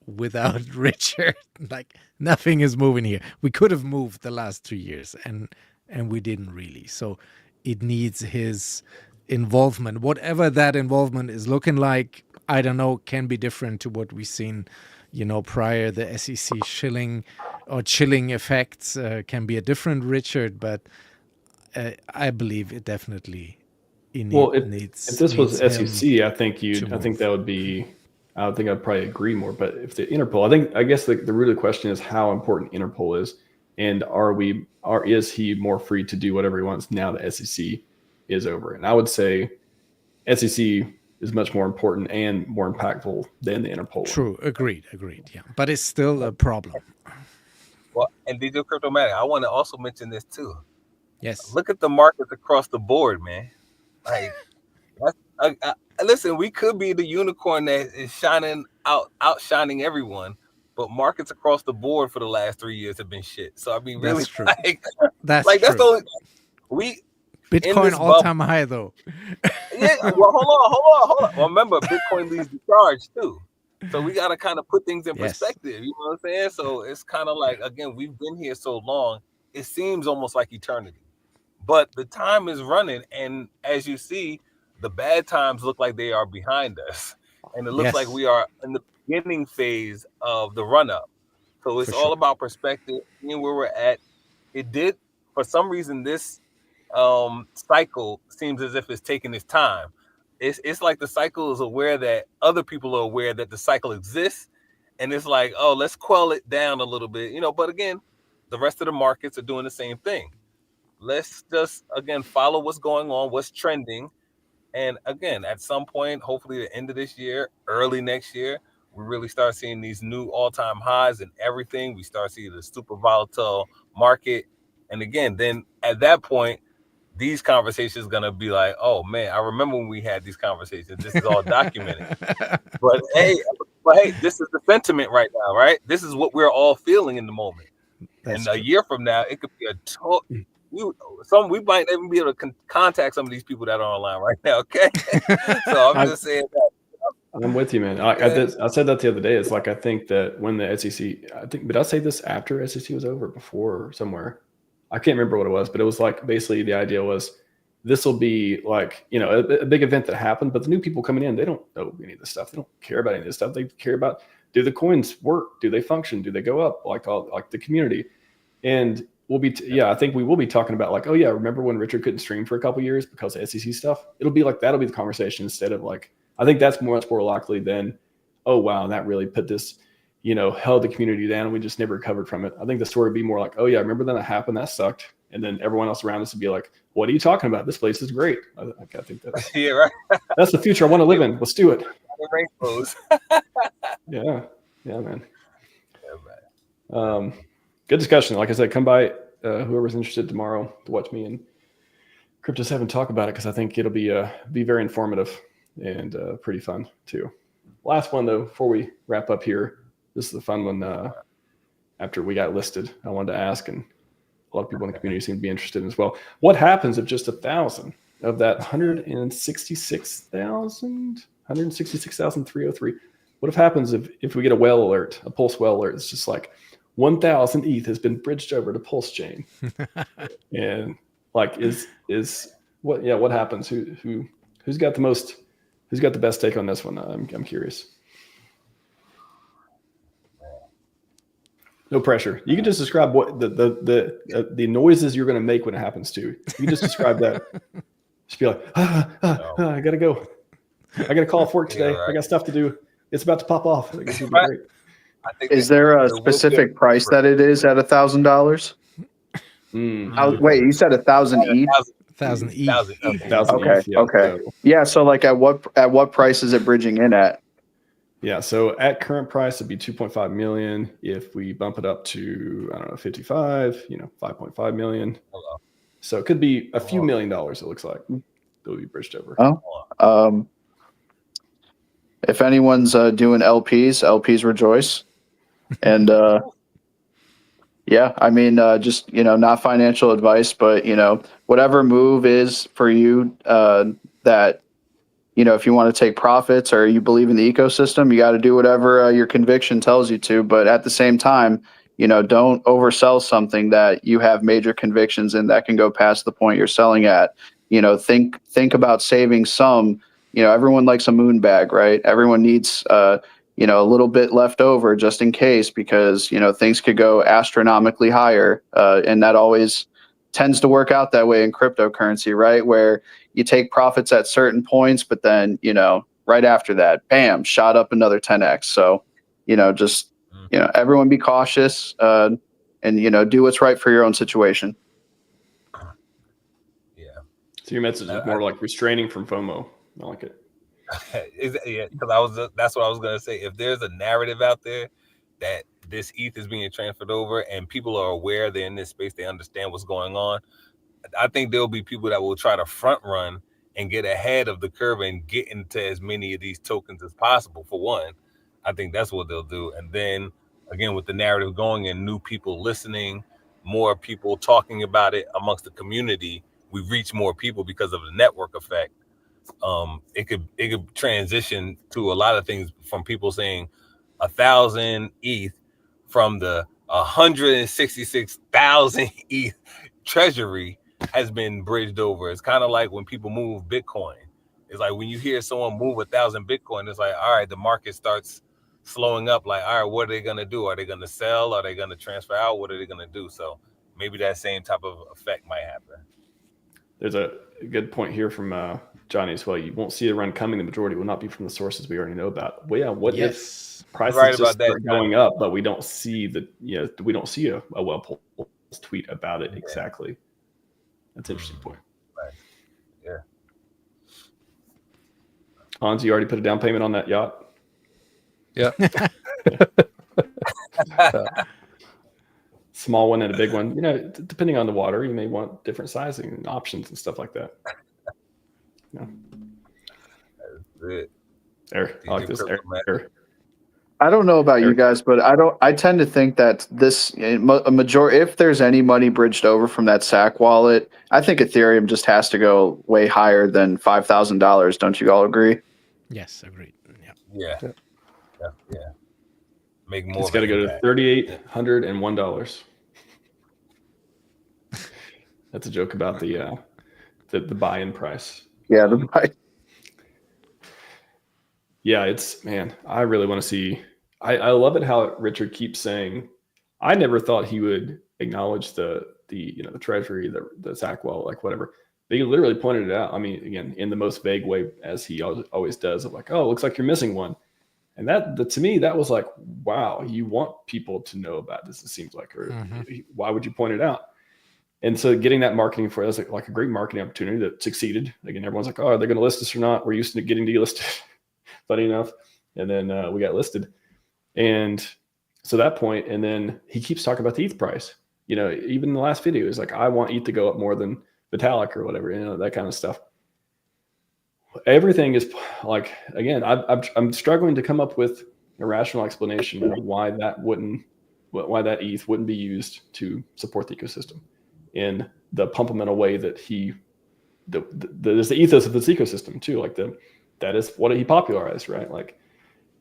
without Richard. Like nothing is moving here. We could have moved the last 3 years and we didn't really. So it needs his involvement. Whatever that involvement is looking like, I don't know, can be different to what we've seen, prior. The SEC chilling effects can be a different Richard, but I believe it definitely needs. If this was needs SEC, I think that would be. I think I'd probably agree more. But if the Interpol, I guess the root of the question is how important Interpol is, and is he more free to do whatever he wants now the SEC is over? And I would say SEC is much more important and more impactful than the Interpol. True, agreed. Yeah, but it's still a problem. Well, and DJ Cryptomatic, I want to also mention this too. Yes. Look at the markets across the board, man. Like, listen, we could be the unicorn that is outshining everyone, but markets across the board for the last 3 years have been shit. So I mean, really, that's true. That's true. the only Bitcoin all-time high though. Yeah. Well, hold on. Well, remember, Bitcoin leads the charge too. So we got to kind of put things in perspective. You know what I'm saying? So it's kind of like, again, we've been here so long, it seems almost like eternity. But the time is running, and as you see, the bad times look like they are behind us, and it looks like we are in the beginning phase of the run-up. So it's all about perspective, and where we're at. It did, for some reason, this cycle seems as if it's taking its time. It's like the cycle is aware that other people are aware that the cycle exists, and it's like, oh, let's quell it down a little bit, But again, the rest of the markets are doing the same thing. Let's just, again, follow what's going on, what's trending. And again, at some point, hopefully the end of this year, early next year, we really start seeing these new all-time highs and everything. We start seeing the super volatile market. And again, then at that point, these conversations are going to be like, oh, man, I remember when we had these conversations. This is all documented. But hey, this is the sentiment right now, right? This is what we're all feeling in the moment. That's and a year from now, it could be we might even be able to contact some of these people that are online right now. Okay, so I'm just saying that. I'm with you, man. I said that the other day. It's like I think that when the SEC, did I say this after SEC was over, before, or somewhere? I can't remember what it was, but it was like basically the idea was this will be like a big event that happened, but the new people coming in, they don't know any of this stuff. They don't care about any of this stuff. They care about, do the coins work? Do they function? Do they go up? Like the community. And we'll be, I think we will be talking about like, oh yeah, remember when Richard couldn't stream for a couple of years because of SEC stuff? It'll be like, that'll be the conversation instead of like, I think that's much more likely than, oh wow, that really put this, held the community down and we just never recovered from it. I think the story would be more like, oh yeah, remember that happened? That sucked. And then everyone else around us would be like, what are you talking about? This place is great. I think that's, right. That's the future I want to live in. Let's do it. Rainbows. Yeah, man. Good discussion. Like I said, come by, whoever's interested tomorrow to watch me and Crypto 7 talk about it, because I think it'll be very informative and pretty fun too. Last one though, before we wrap up here, this is the fun one. After we got listed, I wanted to ask, and a lot of people in the community seem to be interested as well. What happens if just 1,000 of that 166,303 what if happens if we get a whale alert, a Pulse whale alert? It's just like 1,000 ETH has been bridged over to PulseChain, and like is what happens? Who's got the best take on this one? I'm curious. No pressure. You can just describe what the noises you're going to make when it happens too. You can just describe that. Just be like, I gotta go. I gotta call off work today. I got stuff to do. It's about to pop off. I think it'd be great. Is there a specific price that it is at $1,000? Wait, you said 1,000 ETH? 1,000 ETH. 1,000 Okay. ETH, yeah. Okay. Yeah. So like, at what price is it bridging in at? Yeah. So at current price, it'd be 2.5 million. If we bump it up to, I don't know, 55, 5.5 million. So it could be a few $1 million. It looks like that would be bridged over. If anyone's doing LPs rejoice. And yeah, I mean, just, not financial advice, but, whatever move is for you that, if you want to take profits or you believe in the ecosystem, you got to do whatever your conviction tells you to. But at the same time, don't oversell something that you have major convictions in that can go past the point you're selling at. Think about saving some. Everyone likes a moon bag, right? Everyone needs a little bit left over just in case, because things could go astronomically higher, and that always tends to work out that way in cryptocurrency, right? Where you take profits at certain points, but then right after that, bam, shot up another 10x. So just everyone be cautious, and do what's right for your own situation. Yeah. So your message is more like restraining from FOMO. I like it. Because that's what I was gonna say. If there's a narrative out there that this ETH is being transferred over and people are aware they're in this space, they understand what's going on, I think there'll be people that will try to front run and get ahead of the curve and get into as many of these tokens as possible. For one, I think that's what they'll do. And then again, with the narrative going and new people listening, more people talking about it amongst the community, we reach more people because of the network effect. It could transition to a lot of things, from people saying 1,000 ETH from the 166,000 ETH treasury has been bridged over. It's kind of like when people move Bitcoin. It's like when you hear someone move 1,000 Bitcoin, it's like, all right, the market starts slowing up. Like, all right, what are they going to do? Are they going to sell? Are they going to transfer out? What are they going to do? So maybe that same type of effect might happen. There's a good point here from Johnny as well. You won't see a run coming. The majority will not be from the sources we already know about. Well, yeah, what if prices just start going up, but we don't see we don't see a well-pulled tweet about it exactly. That's an interesting point. Right. Yeah. Hans, you already put a down payment on that yacht? Yeah. Small one and a big one. Depending on the water, you may want different sizing and options and stuff like that. Good. There, I like this. There. I don't know about you guys, but I tend to think that if there's any money bridged over from that SAC wallet, I think Ethereum just has to go way higher than $5,000. Don't you all agree? Yes, agreed. Yeah. Make more. It's got to go to $3,801. That's a joke about the buy-in price. Yeah, the buy. Yeah, I really want to see. I love it how Richard keeps saying. I never thought he would acknowledge the treasury, the SAC wallet, like whatever. But he literally pointed it out. I mean, again, in the most vague way, as he always does, of like, oh, it looks like you're missing one. And that to me, that was like, wow, you want people to know about this, it seems like, or why would you point it out? And so getting that marketing for us, like a great marketing opportunity that succeeded. Again, everyone's like, oh, are they going to list us or not? We're used to getting delisted, funny enough. And then we got listed. And so that point, and then he keeps talking about the ETH price. Even in the last video, he's like, I want ETH to go up more than Vitalik or whatever, that kind of stuff. Everything is like, again, I'm struggling to come up with a rational explanation of why that ETH wouldn't be used to support the ecosystem in the fundamental way that there's the ethos of this ecosystem too. Like that is what he popularized, right? Like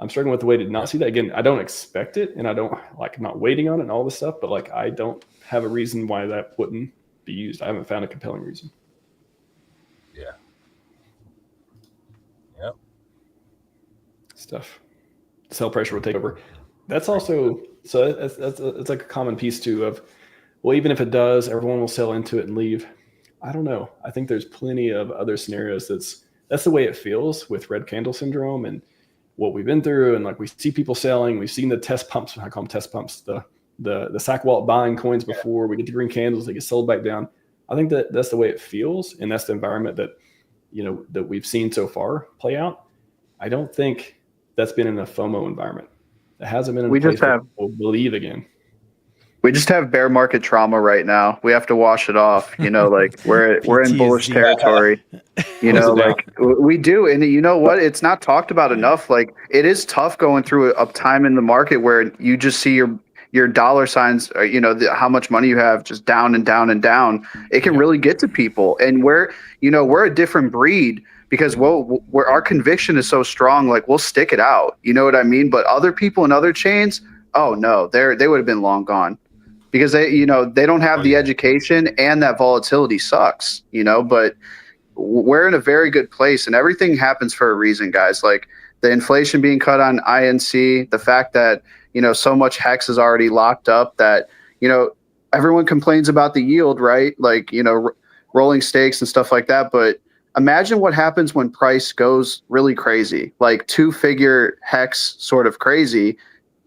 I'm struggling with the way to not see that. Again, I don't expect it, and I don't like, I'm not waiting on it and all this stuff, but like, I don't have a reason why that wouldn't be used. I haven't found a compelling reason. Yeah. Yep. Stuff. Sell pressure will take over. That's also, so it's like a common piece too of, well, even if it does, everyone will sell into it and leave. I don't know. I think there's plenty of other scenarios that's the way it feels with red candle syndrome and what we've been through. And like, we see people selling, we've seen the test pumps, I call them test pumps, the sack wallet buying coins before we get the green candles, they get sold back down. I think that's the way it feels. And that's the environment that, that we've seen so far play out. I don't think that's been in a FOMO environment. It hasn't been in a place where people believe again. We just have bear market trauma right now. We have to wash it off. Like we're in bullish territory. Like we do. And you know what? It's not talked about enough. Like, it is tough going through a time in the market where you just see your dollar signs, how much money you have just down and down and down. It can really get to people. And we're a different breed because our conviction is so strong. Like, we'll stick it out. You know what I mean? But other people in other chains, oh no, they would have been long gone. Because they don't have the education, and that volatility sucks, but we're in a very good place, and everything happens for a reason, guys. Like the inflation being cut on INC, the fact that, so much HEX is already locked up that, everyone complains about the yield, right? Like, rolling stakes and stuff like that. But imagine what happens when price goes really crazy, like 2-figure HEX sort of crazy.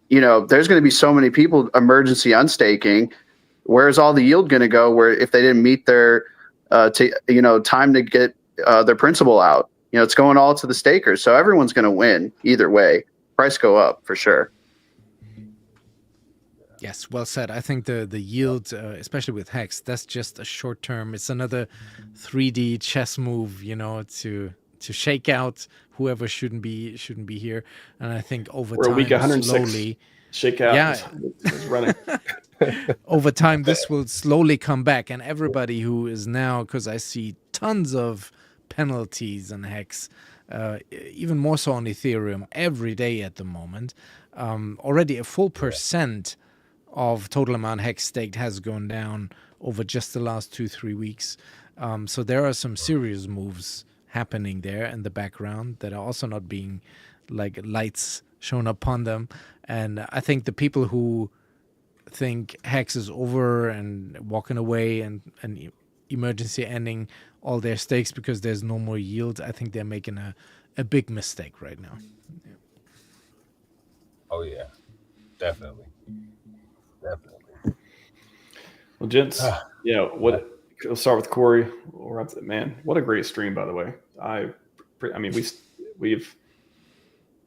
There's going to be so many people emergency unstaking. Where's all the yield going to go? Where if they didn't meet their, time to get their principal out, it's going all to the stakers. So everyone's going to win either way. Price go up for sure. Yes, well said. I think the yield, especially with HEX, that's just a short term. It's another 3D chess move, to shake out whoever shouldn't be here. And I think over time, week 106 slowly shake out is running. Over time, this will slowly come back, and everybody who is now, because I see tons of penalties on HEX, even more so on Ethereum every day at the moment. Already a full % of total amount HEX staked has gone down over just the last 2-3 weeks. So there are some serious moves happening there in the background that are also not being like lights shown upon them. And I think the people who think HEX is over and walking away and emergency ending all their stakes because there's no more yield, I think they're making a big mistake right now. Yeah. Oh yeah, definitely. Well, gents, we'll start with Corey. Man, what a great stream, by the way. I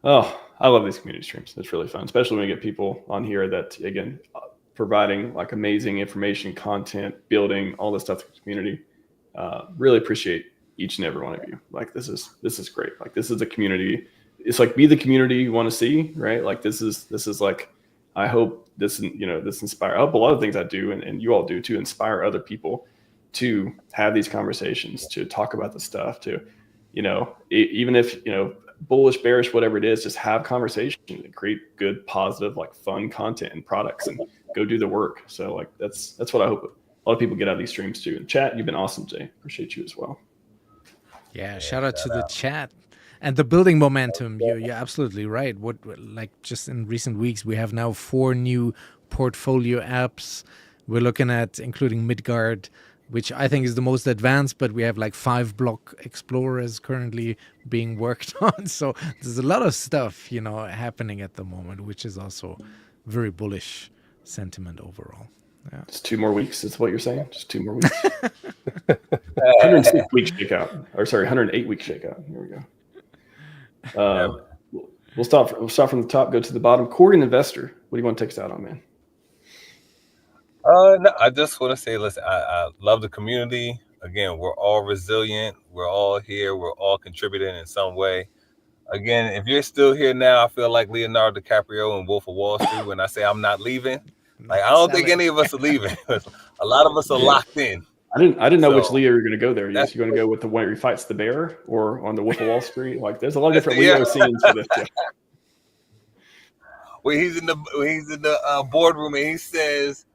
love these community streams. It's really fun, especially when we get people on here that, again, providing like amazing information, content, building all this stuff to the community. Really appreciate each and every one of you. Like, this is great. Like, this is a community. It's like, be the community you want to see, right? Like, this is like, I hope this inspire. I hope a lot of things I do and you all do to inspire other people to have these conversations, to talk about the stuff, to, even if, bullish, bearish, whatever it is, just have conversation and create good, positive, like fun content and products and go do the work. So like, that's what I hope a lot of people get out of these streams too. And chat, you've been awesome, Jay. Appreciate you as well. Yeah, shout out to the chat. And the building momentum, you're absolutely right. What, like, just in recent weeks, we have now 4 new portfolio apps. We're looking at, including Midgard, which I think is the most advanced, but we have like 5 block explorers currently being worked on. So there's a lot of stuff, happening at the moment, which is also very bullish sentiment overall. Yeah. Just 2 more weeks. That's what you're saying. Just 2 more weeks. 106 week shakeout, or sorry, 108 week shakeout. Here we go. We'll start from the top, go to the bottom. Corey, an investor. What do you want to take us out on, man? No, I just want to say, listen, I love the community. Again, we're all resilient. We're all here. We're all contributing in some way. Again, if you're still here now, I feel like Leonardo DiCaprio and Wolf of Wall Street when I say I'm not leaving. Like, I don't think any of us are leaving. A lot of us are locked in. I didn't know which Leo you're going to go there. You're going to go with the one where he fights the bear, or on the Wolf of Wall Street? Like, there's a lot of different Leo scenes for this. when he's in the boardroom and he says,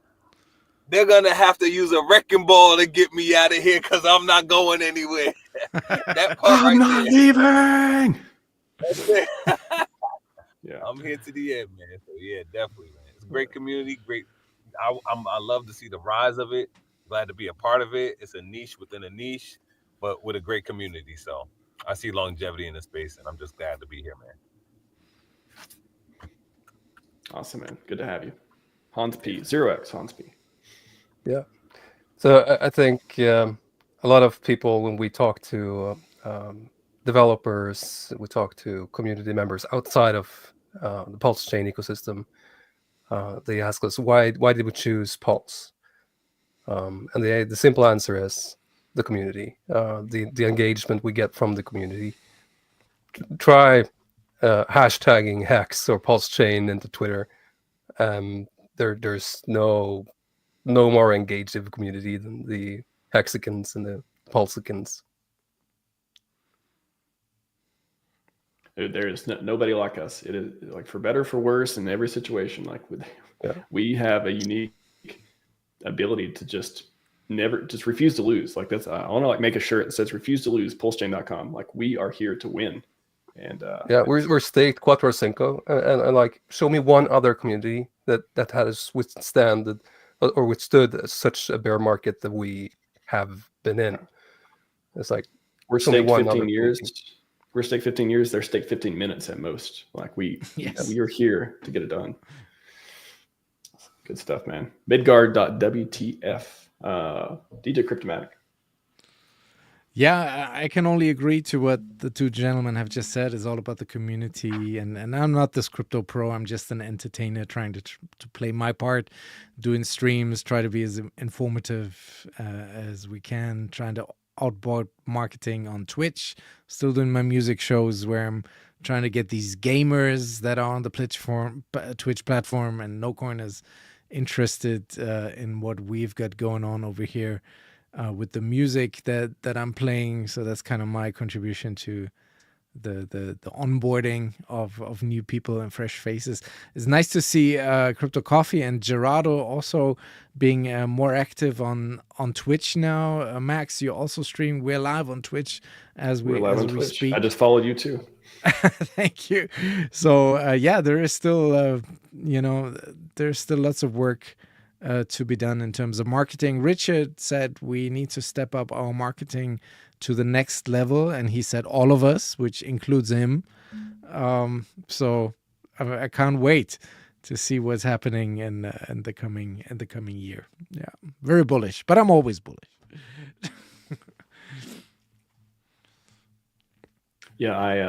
they're gonna have to use a wrecking ball to get me out of here because I'm not going anywhere. That part I'm not leaving. Yeah, I'm here to the end, man. So yeah, definitely, man. It's a great community. Great. I love to see the rise of it. Glad to be a part of it. It's a niche within a niche, but with a great community. So I see longevity in the space, and I'm just glad to be here, man. Awesome, man. Good to have you. Hans P. 0x Hans P. Yeah. So I think a lot of people, when we talk to developers, we talk to community members outside of the PulseChain ecosystem, they ask us, why did we choose Pulse? And the simple answer is the community, the engagement we get from the community. Try hashtagging Hex or PulseChain into Twitter. There's no more engaged of a community than the Hexicans and the Pulsicans. There is nobody like us. It is like for better, for worse, in every situation. Like we have a unique ability to just refuse to lose. Like that's, I want to like make a shirt that says "Refuse to lose." PulseChain.com. Like we are here to win. And yeah, we're staked Cuatro Cinco, and like show me one other community that has withstood such a bear market that we have been in. It's like we're staked 15 years. We're staked 15 years. They're staked 15 minutes at most. Like we are here to get it done. Good stuff, man. Midgard.wtf. DJ Cryptomatic. Yeah, I can only agree to what the two gentlemen have just said. It's all about the community, and I'm not this crypto pro. I'm just an entertainer trying to play my part, doing streams, try to be as informative as we can, trying to outboard marketing on Twitch, still doing my music shows where I'm trying to get these gamers that are on the Twitch platform, and NoCoin is interested in what we've got going on over here. With the music that I'm playing, so that's kind of my contribution to the onboarding of new people and fresh faces. It's nice to see Crypto Coffee and Gerardo also being more active on Twitch now. Max, you also stream. We're live on Twitch as we speak. I just followed you too. Thank you. So yeah, there is still there's still lots of work to be done in terms of marketing. Richard said we need to step up our marketing to the next level, and he said all of us, which includes him. So I can't wait to see what's happening in the coming year. Yeah, very bullish, but I'm always bullish. Yeah, I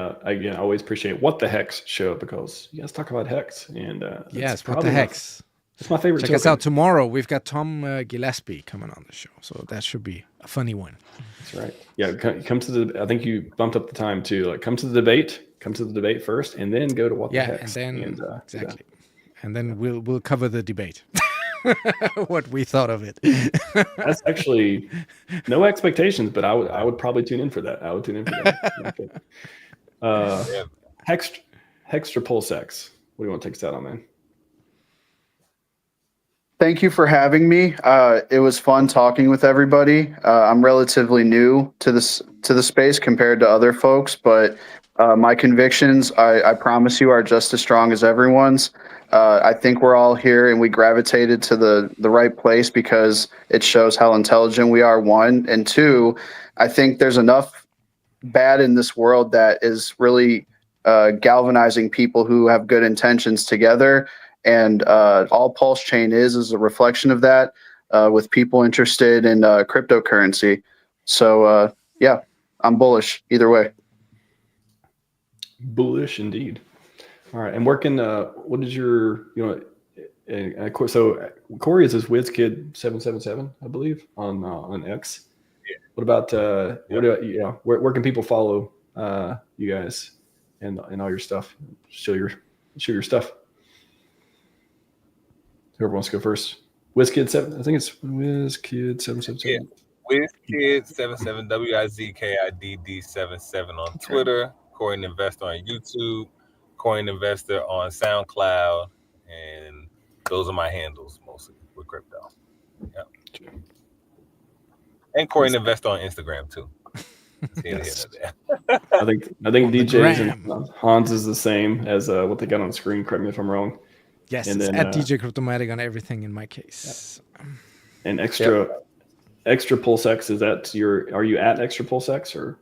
always appreciate What the Hex show, because you guys talk about Hex, and yes, What the Hex. It's my favorite. Check us out tomorrow. We've got Tom Gillespie coming on the show, so that should be a funny one. That's right. Yeah, come to the. I think you bumped up the time too. Like, come to the debate. Come to the debate first, and then go to What the Hex. Exactly. And then we'll cover the debate. What we thought of it. That's actually no expectations, but I would probably tune in for that. I would tune in for that. Okay. Hextra PulseX. What do you want to take us out on, man? Thank you for having me. It was fun talking with everybody. I'm relatively new to the space compared to other folks, but my convictions, I promise you, are just as strong as everyone's. I think we're all here and we gravitated to the right place because it shows how intelligent we are, one. And two, I think there's enough bad in this world that is really galvanizing people who have good intentions together. And all PulseChain is a reflection of that, with people interested in cryptocurrency. So yeah, I'm bullish either way. Bullish indeed. All right, and working. What is your so Corey is his WizKid777, I believe, on X. Yeah. What about where can people follow you guys and all your stuff? Show your stuff. Whoever wants to go first. WizKid7. I think it's WizKid777. Yeah. WizKid77, WizKidd77 on Twitter. Corey and Investor on YouTube. Bitcoin Investor on SoundCloud, and those are my handles mostly with crypto. Yeah. And Coin Investor on Instagram too. Yes. I think DJ's and Hans is the same as what they got on the screen. Correct me if I'm wrong. Yes, and it's then, at DJ Cryptomatic on everything in my case. And extra PulseX, is that are you at extra PulseX or?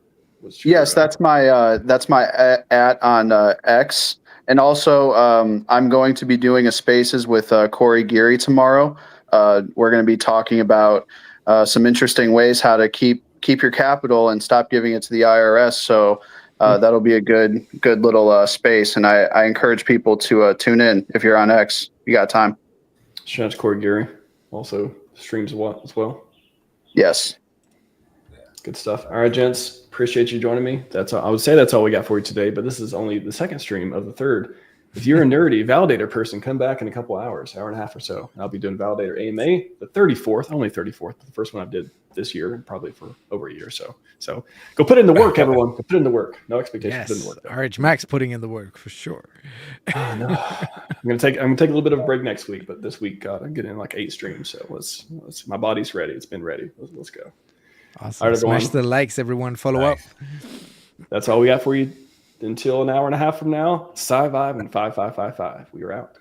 Yes, that's my at on X, and also I'm going to be doing a Spaces with Corey Geary tomorrow. We're going to be talking about some interesting ways how to keep your capital and stop giving it to the IRS. So that'll be a good little space, and I encourage people to tune in if you're on X. You got time. Shout out to Corey Geary, also streams as well. Yes. Good stuff. All right, gents. Appreciate you joining me. That's all, I would say that's all we got for you today, but this is only the second stream of the third. If you're a nerdy validator person, come back in a couple hours, hour and a half or so. I'll be doing validator AMA, the 34th, only 34th, the first one I did this year, and probably for over a year or so. So go put in the work, everyone. Go put in the work. No expectation. Yes, put in the work. RHMax putting in the work for sure. No. I'm gonna take a little bit of a break next week, but this week, God, I'm getting like 8 streams. So let's my body's ready. It's been ready. Let's go. Awesome. All right, everyone. Smash the likes, everyone. Follow up. That's all we got for you until an hour and a half from now. Scivive and 5555. We are out.